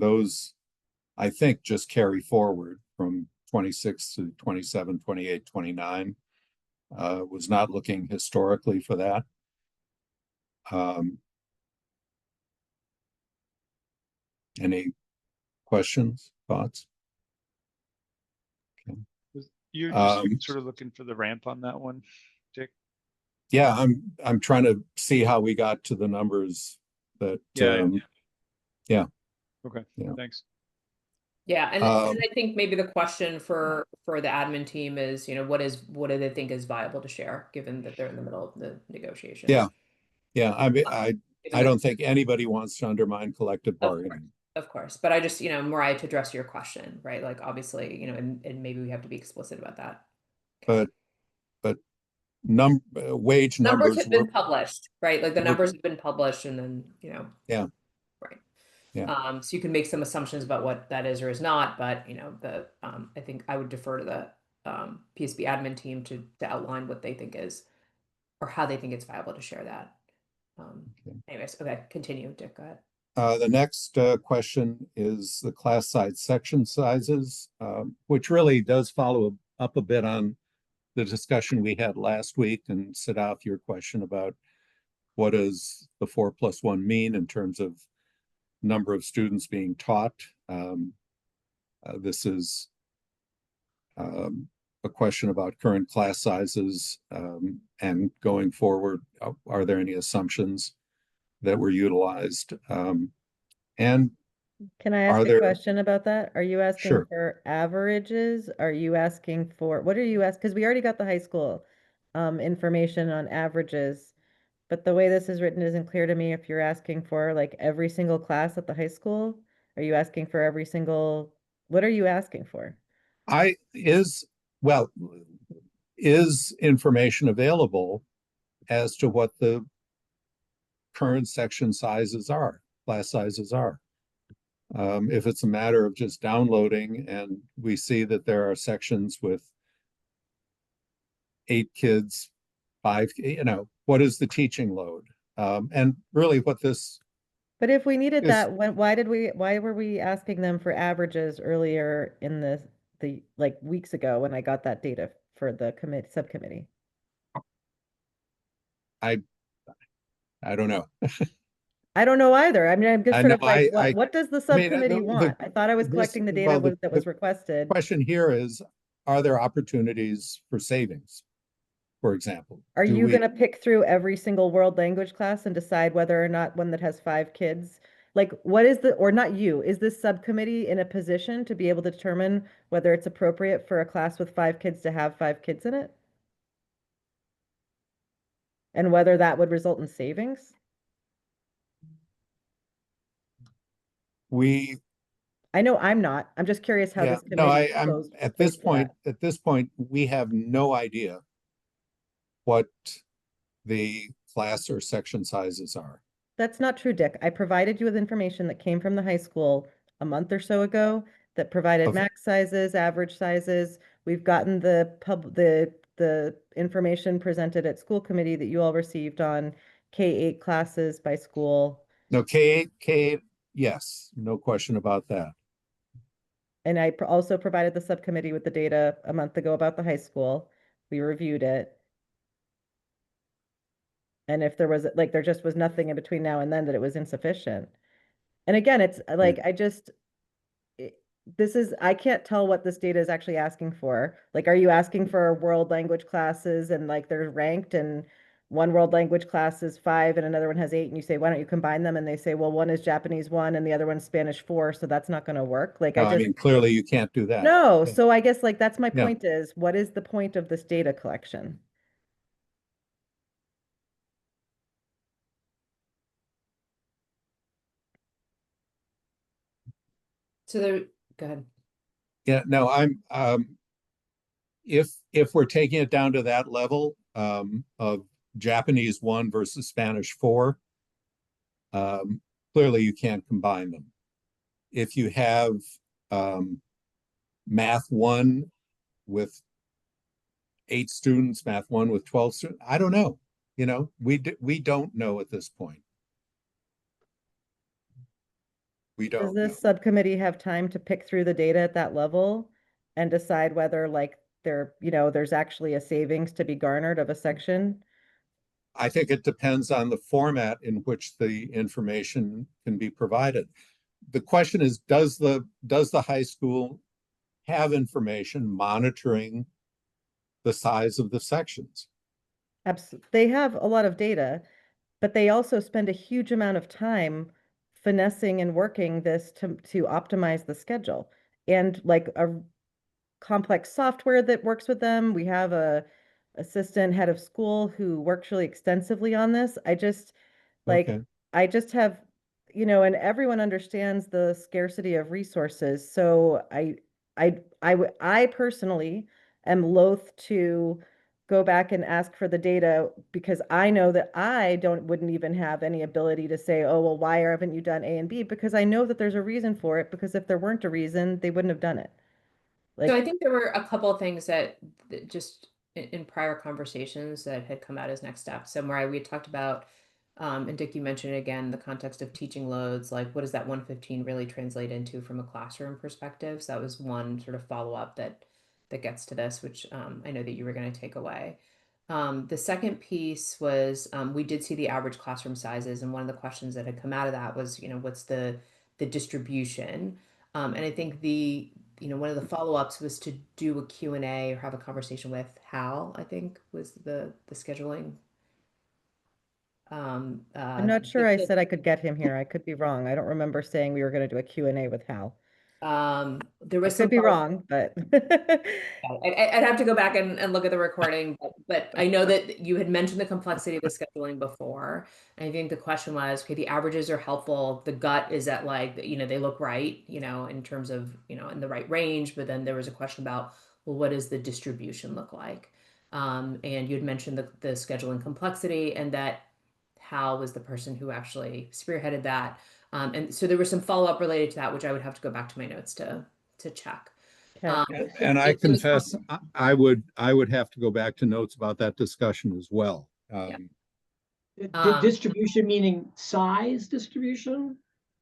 those, I think, just carry forward from 26 to 27, 28, 29. Was not looking historically for that. Any questions, thoughts? Okay. You're just sort of looking for the ramp on that one, Dick? Yeah, I'm trying to see how we got to the numbers that yeah. Okay, yeah. Thanks. Yeah, and I think maybe the question for the admin team is, you know, what do they think is viable to share, given that they're in the middle of the negotiation? Yeah. I don't think anybody wants to undermine collective bargaining. Of course, but I just, you know, Mariah, to address your question, right? Like, obviously, you know, and maybe we have to be explicit about that. But wage Numbers numbers have been published, right? Like the numbers have been published, and then, you know. Yeah. Right. Yeah. So you can make some assumptions about what that is or is not, but you know, I think I would defer to the PSB admin team to outline what they think is, or how they think it's viable to share that. Anyways, okay, continue, Dick, go ahead. The next question is the class size section sizes, which really does follow up a bit on the discussion we had last week, and set out your question about what does the 4+1 mean in terms of number of students being taught. This is a question about current class sizes, and going forward, are there any assumptions that were utilized? And can I ask a question about that? Are you asking for averages? Are you asking for, what are you asking? Because we already got the high school information on averages, but the way this is written isn't clear to me if you're asking for like every single class at the high school. Are you asking for every single, what are you asking for? Is information available as to what the current section sizes are, class sizes are? If it's a matter of just downloading and we see that there are sections with 8 kids, 5, you know, what is the teaching load? And really what this. But if we needed that, why were we asking them for averages earlier in the like weeks ago when I got that data for the subcommittee? I don't know. I don't know either. I mean, I'm just sort of like, what does the subcommittee want? I thought I was collecting the data that was requested. The question here is, are there opportunities for savings, for example? Are you going to pick through every single world language class and decide whether or not one that has 5 kids? Like, what is or not you, is this subcommittee in a position to be able to determine whether it's appropriate for a class with 5 kids to have 5 kids in it? And whether that would result in savings? I know I'm not. I'm just curious how this committee I'm at this point, we have no idea what the class or section sizes are. That's not true, Dick. I provided you with information that came from the high school a month or so ago that provided max sizes, average sizes. We've gotten the information presented at school committee that you all received on K-8 classes by school. No, K8, yes, no question about that. And I also provided the subcommittee with the data a month ago about the high school. We reviewed it. And if there was, like, there just was nothing in between now and then that it was insufficient. And again, it's like, I can't tell what this data is actually asking for. Like, are you asking for world language classes and like they're ranked and one world language class is 5 and another one has 8 and you say, why don't you combine them? And they say, well, one is Japanese 1 and the other one's Spanish 4, so that's not going to work. Like, No, I mean, clearly you can't do that. no. So I guess like that's my Yeah. point is, what is the point of this data collection? So there, go ahead. Yeah, no, I'm, if we're taking it down to that level, of Japanese 1 versus Spanish 4, clearly you can't combine them. If you have, math 1 with 8 students, math 1 with 12 students, I don't know. You know, we don't know at this point. We Does don't this know. subcommittee have time to pick through the data at that level and decide whether like there's actually a savings to be garnered of a section? I think it depends on the format in which the information can be provided. The question is, does the high school have information monitoring the size of the sections? Absolutely. They have a lot of data, but they also spend a huge amount of time finessing and working this to optimize the schedule and like a complex software that works with them. We have a assistant head of school who works really extensively on this. Okay. I just have, and everyone understands the scarcity of resources. So I personally am loath to go back and ask for the data because I know that I wouldn't even have any ability to say, oh, well, why haven't you done A and B? Because I know that there's a reason for it, because if there weren't a reason, they wouldn't have done it. So I Like, think there were a couple of things that just in prior conversations that had come out as next steps. So Mariah, we had talked about, and Dick, you mentioned it again, the context of teaching loads, like what does that 115 really translate into from a classroom perspective? So that was one sort of follow-up that gets to this, which I know that you were going to take away. The second piece was we did see the average classroom sizes, and one of the questions that had come out of that was, what's the distribution? And I think one of the follow-ups was to do a Q&A or have a conversation with Hal, I think was the scheduling. I'm not sure I said I could get him here. I could be wrong. I don't remember saying we were going to do a Q&A with Hal. There I was some could be wrong, but I'd have to go back and look at the recording, but I know that you had mentioned the complexity of the scheduling before. And I think the question was, okay, the averages are helpful. The gut is at like, they look right, in terms of, in the right range. But then there was a question about, well, what does the distribution look like? And you had mentioned the scheduling complexity and that Hal was the person who actually spearheaded that. And so there was some follow-up related to that, which I would have to go back to my notes to check. okay. And I confess, I would have to go back to notes about that discussion as well. Yeah. Distribution meaning size distribution?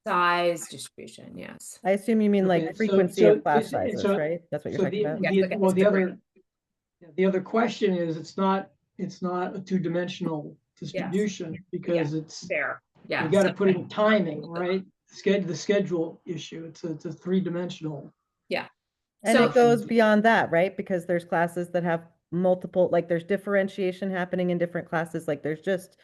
Size distribution, yes. I assume you mean Okay, like frequency of class so- sizes, so- right? That's what you're So talking about? Yeah, okay, well, it's the other question is, it's not a two-dimensional distribution because it's, fair. Yeah. you got to so- put in timing, right? The schedule issue, it's a three-dimensional. Yeah. And So it goes beyond that, right? Because there's classes that have multiple, like there's differentiation happening in different classes. Like there's just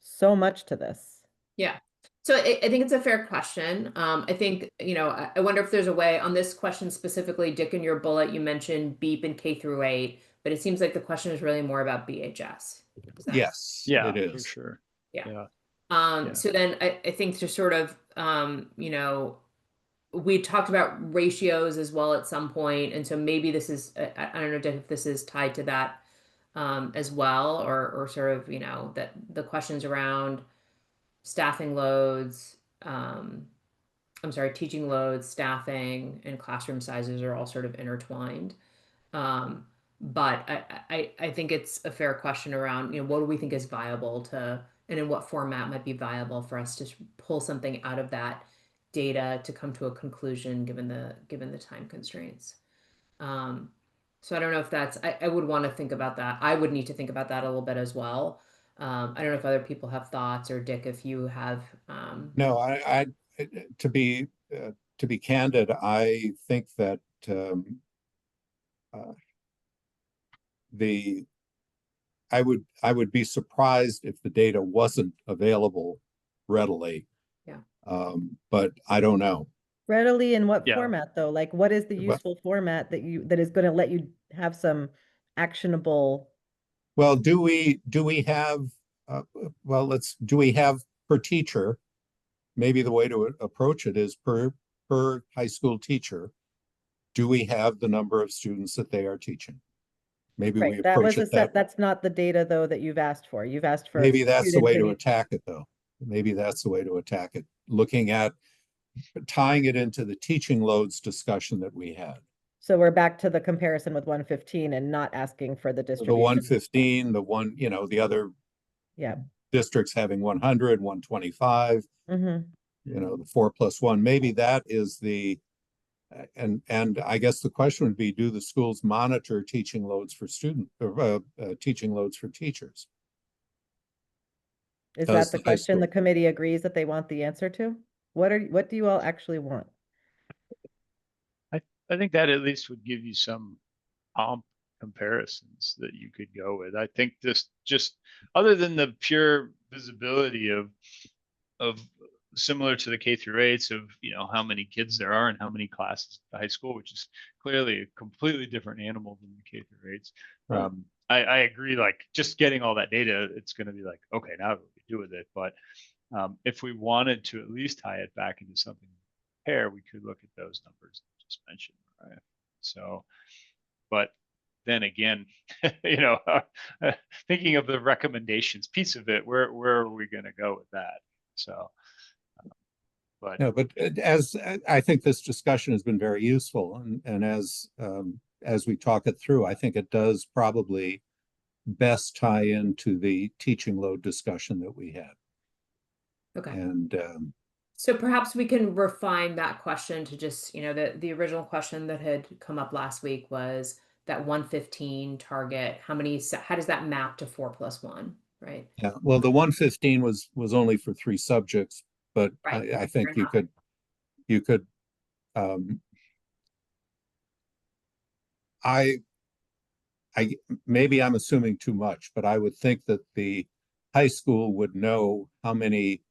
so much to this. yeah. So I think it's a fair question. I think, I wonder if there's a way on this question specifically, Dick, in your bullet, you mentioned BEEP and K through 8, but it seems like the question is really more about BHS. Yes, Yeah, it for is. sure. Yeah. Yeah. So then I think to sort of, we talked about ratios as well at some point, and so maybe this is, I don't know, Dick, if this is tied to that as well, or sort of, that the questions around staffing loads, I'm sorry, teaching loads, staffing, and classroom sizes are all sort of intertwined. But I think it's a fair question around, what do we think is viable and in what format might be viable for us to pull something out of that data to come to a conclusion given the time constraints. So I don't know if I would want to think about that. I would need to think about that a little bit as well. I don't know if other people have thoughts, or Dick, if you have. No, to to be candid, I think that uh, I would be surprised if the data wasn't available readily. Yeah. But I don't know. Readily in what Yeah. format though? Like what is the Well- useful format that is going to let you have some actionable? Well, do we have, do we have per teacher? Maybe the way to approach it is per high school teacher. Do we have the number of students that they are teaching? Maybe we Right, that approach was a it that, set, that's not the data though that you've asked for. You've asked for. maybe that's the way to students attack it though. Maybe that's the way to attack it. Looking at tying it into the teaching loads discussion that we had. So we're back to the comparison with 115 and not asking for the The distribution. 115, the one, the other Yeah. districts having 100, 125, Mm-hmm. the 4+1, maybe that is the, and I guess the question would be, do the schools monitor teaching loads for teaching loads for teachers? Is Does that the the high question the school- committee agrees that they want the answer to? What do you all actually want? I think that at least would give you some comparisons that you could go with. I think this just other than the pure visibility of similar to the K through 8s of how many kids there are and how many classes at the high school, which is clearly a completely different animal than the K through 8s. Right. I agree. Like just getting all that data, it's going to be like, okay, now what do we do with it? But if we wanted to at least tie it back into something pair, we could look at those numbers I just mentioned, right? So, but then again, thinking of the recommendations piece of it, where are we going to go with that? So, but no, but as I think this discussion has been very useful, and as we talk it through, I think it does probably best tie into the teaching load discussion that we had. Okay. And so perhaps we can refine that question to just, the original question that had come up last week was that 115 target. How does that map to 4+1, right? yeah, well, the 115 was only for 3 subjects, but Right. I think Fair you could I maybe I'm assuming too much, but I would think that the high school would know how many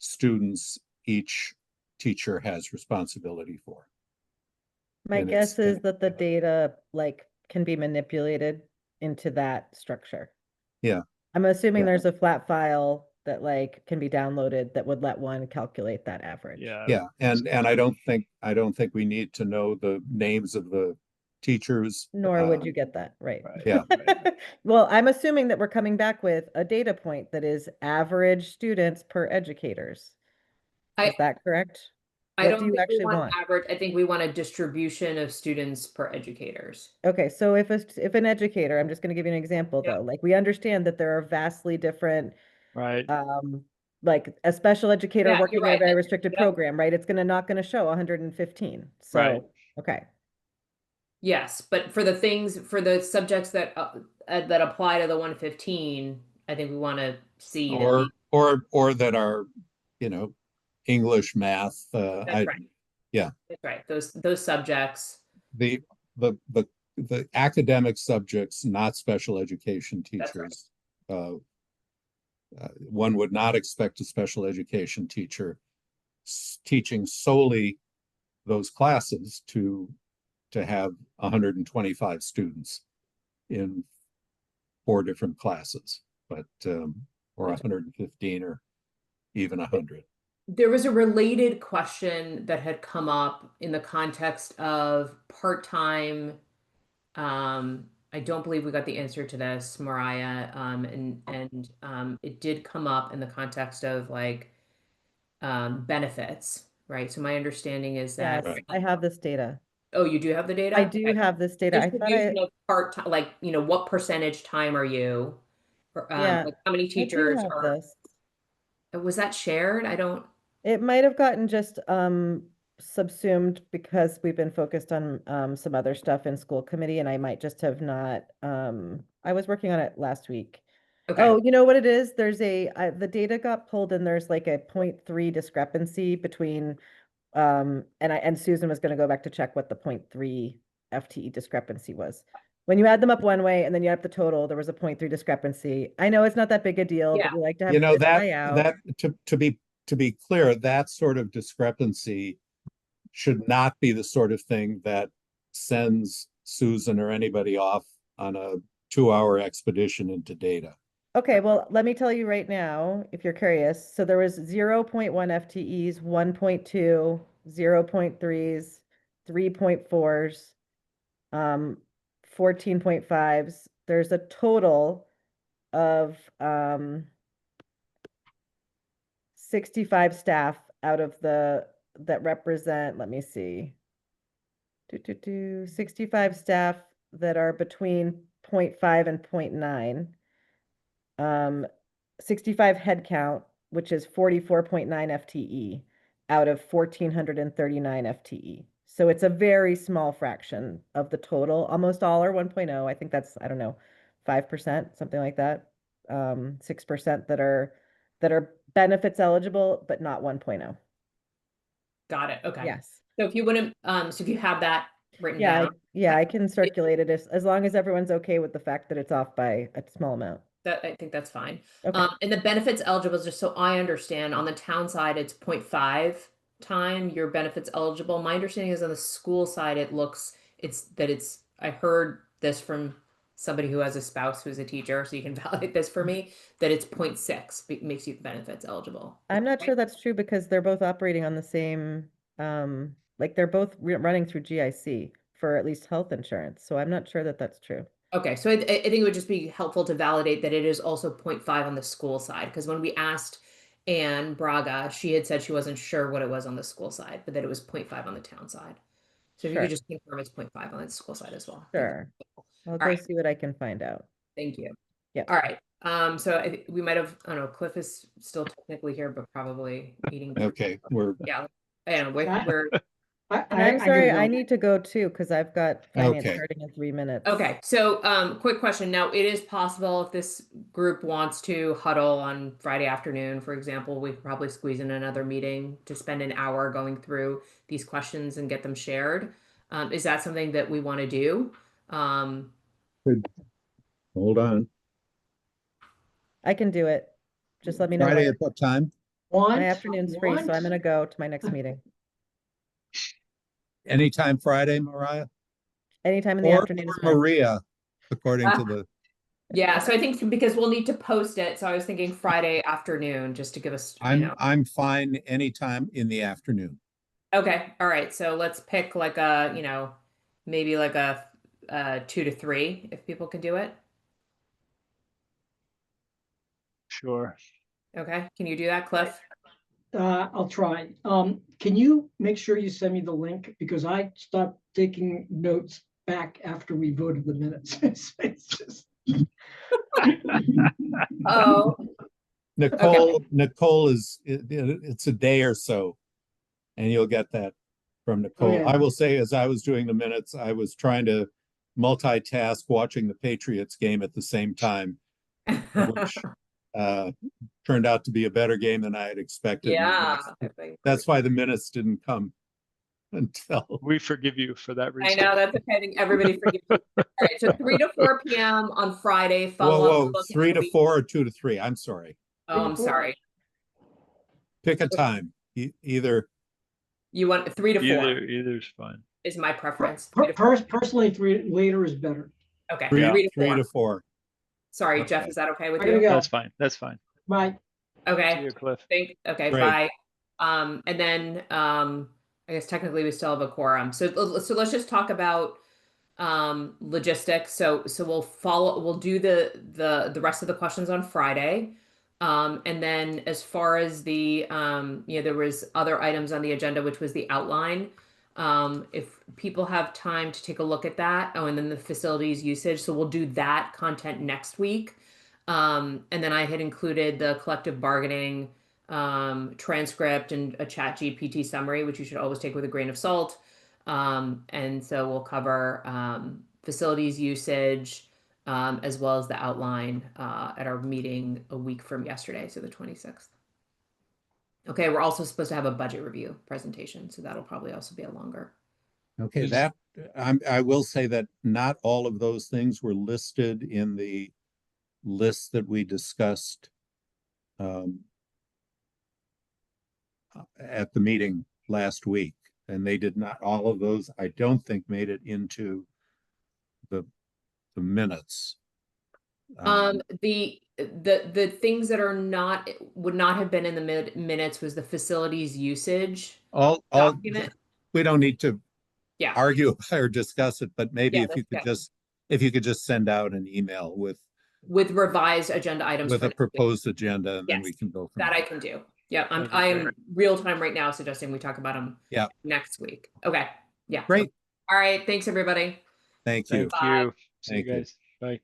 students each teacher has responsibility for. My And guess it's- is that the data can be manipulated into that structure. Yeah. I'm assuming Yeah. there's a flat file that can be downloaded that would let one calculate that average. yeah, and I don't think we need to know the names of the teachers. Nor would you get that, right? Right. Yeah. Well, I'm assuming that we're coming back with a data point that is average students per educators. I- Is that correct? I What don't do you think we actually want want? average. I think we want a distribution of students per educators. Okay, so if an educator, I'm just going to give you an example Yeah. though, we understand that there are vastly different, Right. like a special educator Yeah, working you're in a right. very restricted Yep. program, right? It's not going to show 115. So, Right. okay. Yes, but for the subjects that apply to the 115, I think we want to see that or that are, English, math. that's right. Yeah. That's right. Those subjects. The academic subjects, not special education That's right. teachers. One would not expect a special education teacher teaching solely those classes to have 125 students in 4 different classes, but or 115 or even 100. There was a related question that had come up in the context of part-time. I don't believe we got the answer to this, Mariah. And it did come up in the context of benefits, right? So my understanding is that. Yes, I have this data. Oh, you do have the data? I do Okay. have this data. I thought Distribution of part-time, what percentage time are you? Or, Yeah, how many I do teachers have are, this. was that shared? I don't, It might have gotten just subsumed because we've been focused on some other stuff in school committee, and I might just have not I was working on it last week. okay. Oh, you know what it is? There's the data got pulled and there's like a 0.3 discrepancy between And Susan was gonna go back to check what the 0.3 FTE discrepancy was. When you add them up one way and then you add up the total, there was a 0.3 discrepancy. I know it's not that big a deal, Yeah. but we like to have You know, this play out. that, to be clear, that sort of discrepancy should not be the sort of thing that sends Susan or anybody off on a 2-hour expedition into data. Okay, well, let me tell you right now, if you're curious. So there was 0.1 FTEs, 1.2, 0.3s, 3.4s, 14.5s. There's a total of 65 staff out of that represent, let me see. 65 staff that are between 0.5 and 0.9. 65 head count, which is 44.9 FTE out of 1,439 FTE. So it's a very small fraction of the total. Almost all are 1.0. I think that's, I don't know, 5%, something like that. 6% that are benefits eligible, but not 1.0. Got it. Okay. Yes. So if you wouldn't, so if you have that written Yeah, down, I can circulate it as long as everyone's okay with the fact that it's off by a small amount. that I think that's fine. Okay. And the benefits eligible, just so I understand, on the town side, it's 0.5 time your benefits eligible. My understanding is on the school side, I heard this from somebody who has a spouse who's a teacher, so you can validate this for me, that it's 0.6 makes you benefits eligible. I'm not sure that's true because they're both operating on the same, like they're both running through GIC for at least health insurance. So I'm not sure that that's true. Okay, so I think it would just be helpful to validate that it is also 0.5 on the school side, because when we asked Anne Braga, she had said she wasn't sure what it was on the school side, but that it was 0.5 on the town side. So if you Sure. could just confirm it's 0.5 on the school side as well. I think Sure. I'll All go right. see what I can find out. Thank you. Yep. All right. So we might have, I don't know, Cliff is still technically here, but probably eating. Okay, Yeah. I don't know, we're And I'm sorry, I gotta go. need to go too, because I've got finance Okay. starting in 3 minutes. Okay, so quick question. Now, it is possible if this group wants to huddle on Friday afternoon, for example, we could probably squeeze in another meeting to spend an hour going through these questions and get them shared. Is that something that we want to do? hold on. I can do it. Just let me know Friday when. at what time? My afternoon's free, so I'm Want? gonna go to my next meeting. Anytime Friday, Mariah? Anytime in the Or afternoon is or fine. Maria, according to the, Yeah, so I think because we'll need to post it, so I was thinking Friday afternoon, just to give us, I'm fine anytime in the afternoon. Okay, all right. So let's pick like a, maybe like a 2 to 3 if people can do it. Sure. Okay, can you do that, Cliff? I'll try. Can you make sure you send me the link? Because I stopped taking notes back after we voted the minutes. It's just. Oh, Nicole it's a day or so, and you'll get that from Nicole. Okay. I will say, as I was doing the minutes, I was trying to multitask watching the Patriots game at the same time, which turned out to be a better game than I had expected. yeah. I think That's why the minutes didn't come until. We forgive you for that I reason. know that's okay. I think everybody forgives you. All right, so 3 to 4 p.m. on Friday. Follow Whoa, up. 3 to 4 or 2 to 3? I'm sorry. Oh, I'm sorry. Pick a time. Either. You want 3 to 4 Either's fine. is my preference. 3 to 4. Personally, 3 later is better. Okay, Yeah. 3 to 4. Sorry, Sorry, Jeff, okay. is that okay with I gotta you? go. That's fine. That's fine. Bye. Okay. See you, Cliff. Okay, Great. bye. And then I guess technically we still have a quorum. So let's just talk about logistics. So we'll do the rest of the questions on Friday. And then as far as the there was other items on the agenda, which was the outline. If people have time to take a look at that, and then the facilities usage. So we'll do that content next week. And then I had included the collective bargaining transcript and a chat GPT summary, which you should always take with a grain of salt. And so we'll cover facilities usage as well as the outline at our meeting a week from yesterday, so the 26th. Okay, we're also supposed to have a budget review presentation, so that'll probably also be a longer. Okay, Is- that, I will say that not all of those things were listed in the list that we discussed at the meeting last week. And they did not, all of those, I don't think made it into the minutes. The things that are not, would not have been in the minutes was the facilities usage all, document. we don't need to Yeah, argue or discuss it, but maybe Yeah, if you could that's just, if you could just send out an email with revised agenda items. a for this week. proposed agenda, and then Yes, we can go from that I there. can do. Yeah, That'd be I'm great. real time right now suggesting we talk about them Yeah. next week. Okay, yeah. Great. All right, thanks, everybody. Thank you. Thank you. See Thank you you. guys. Bye.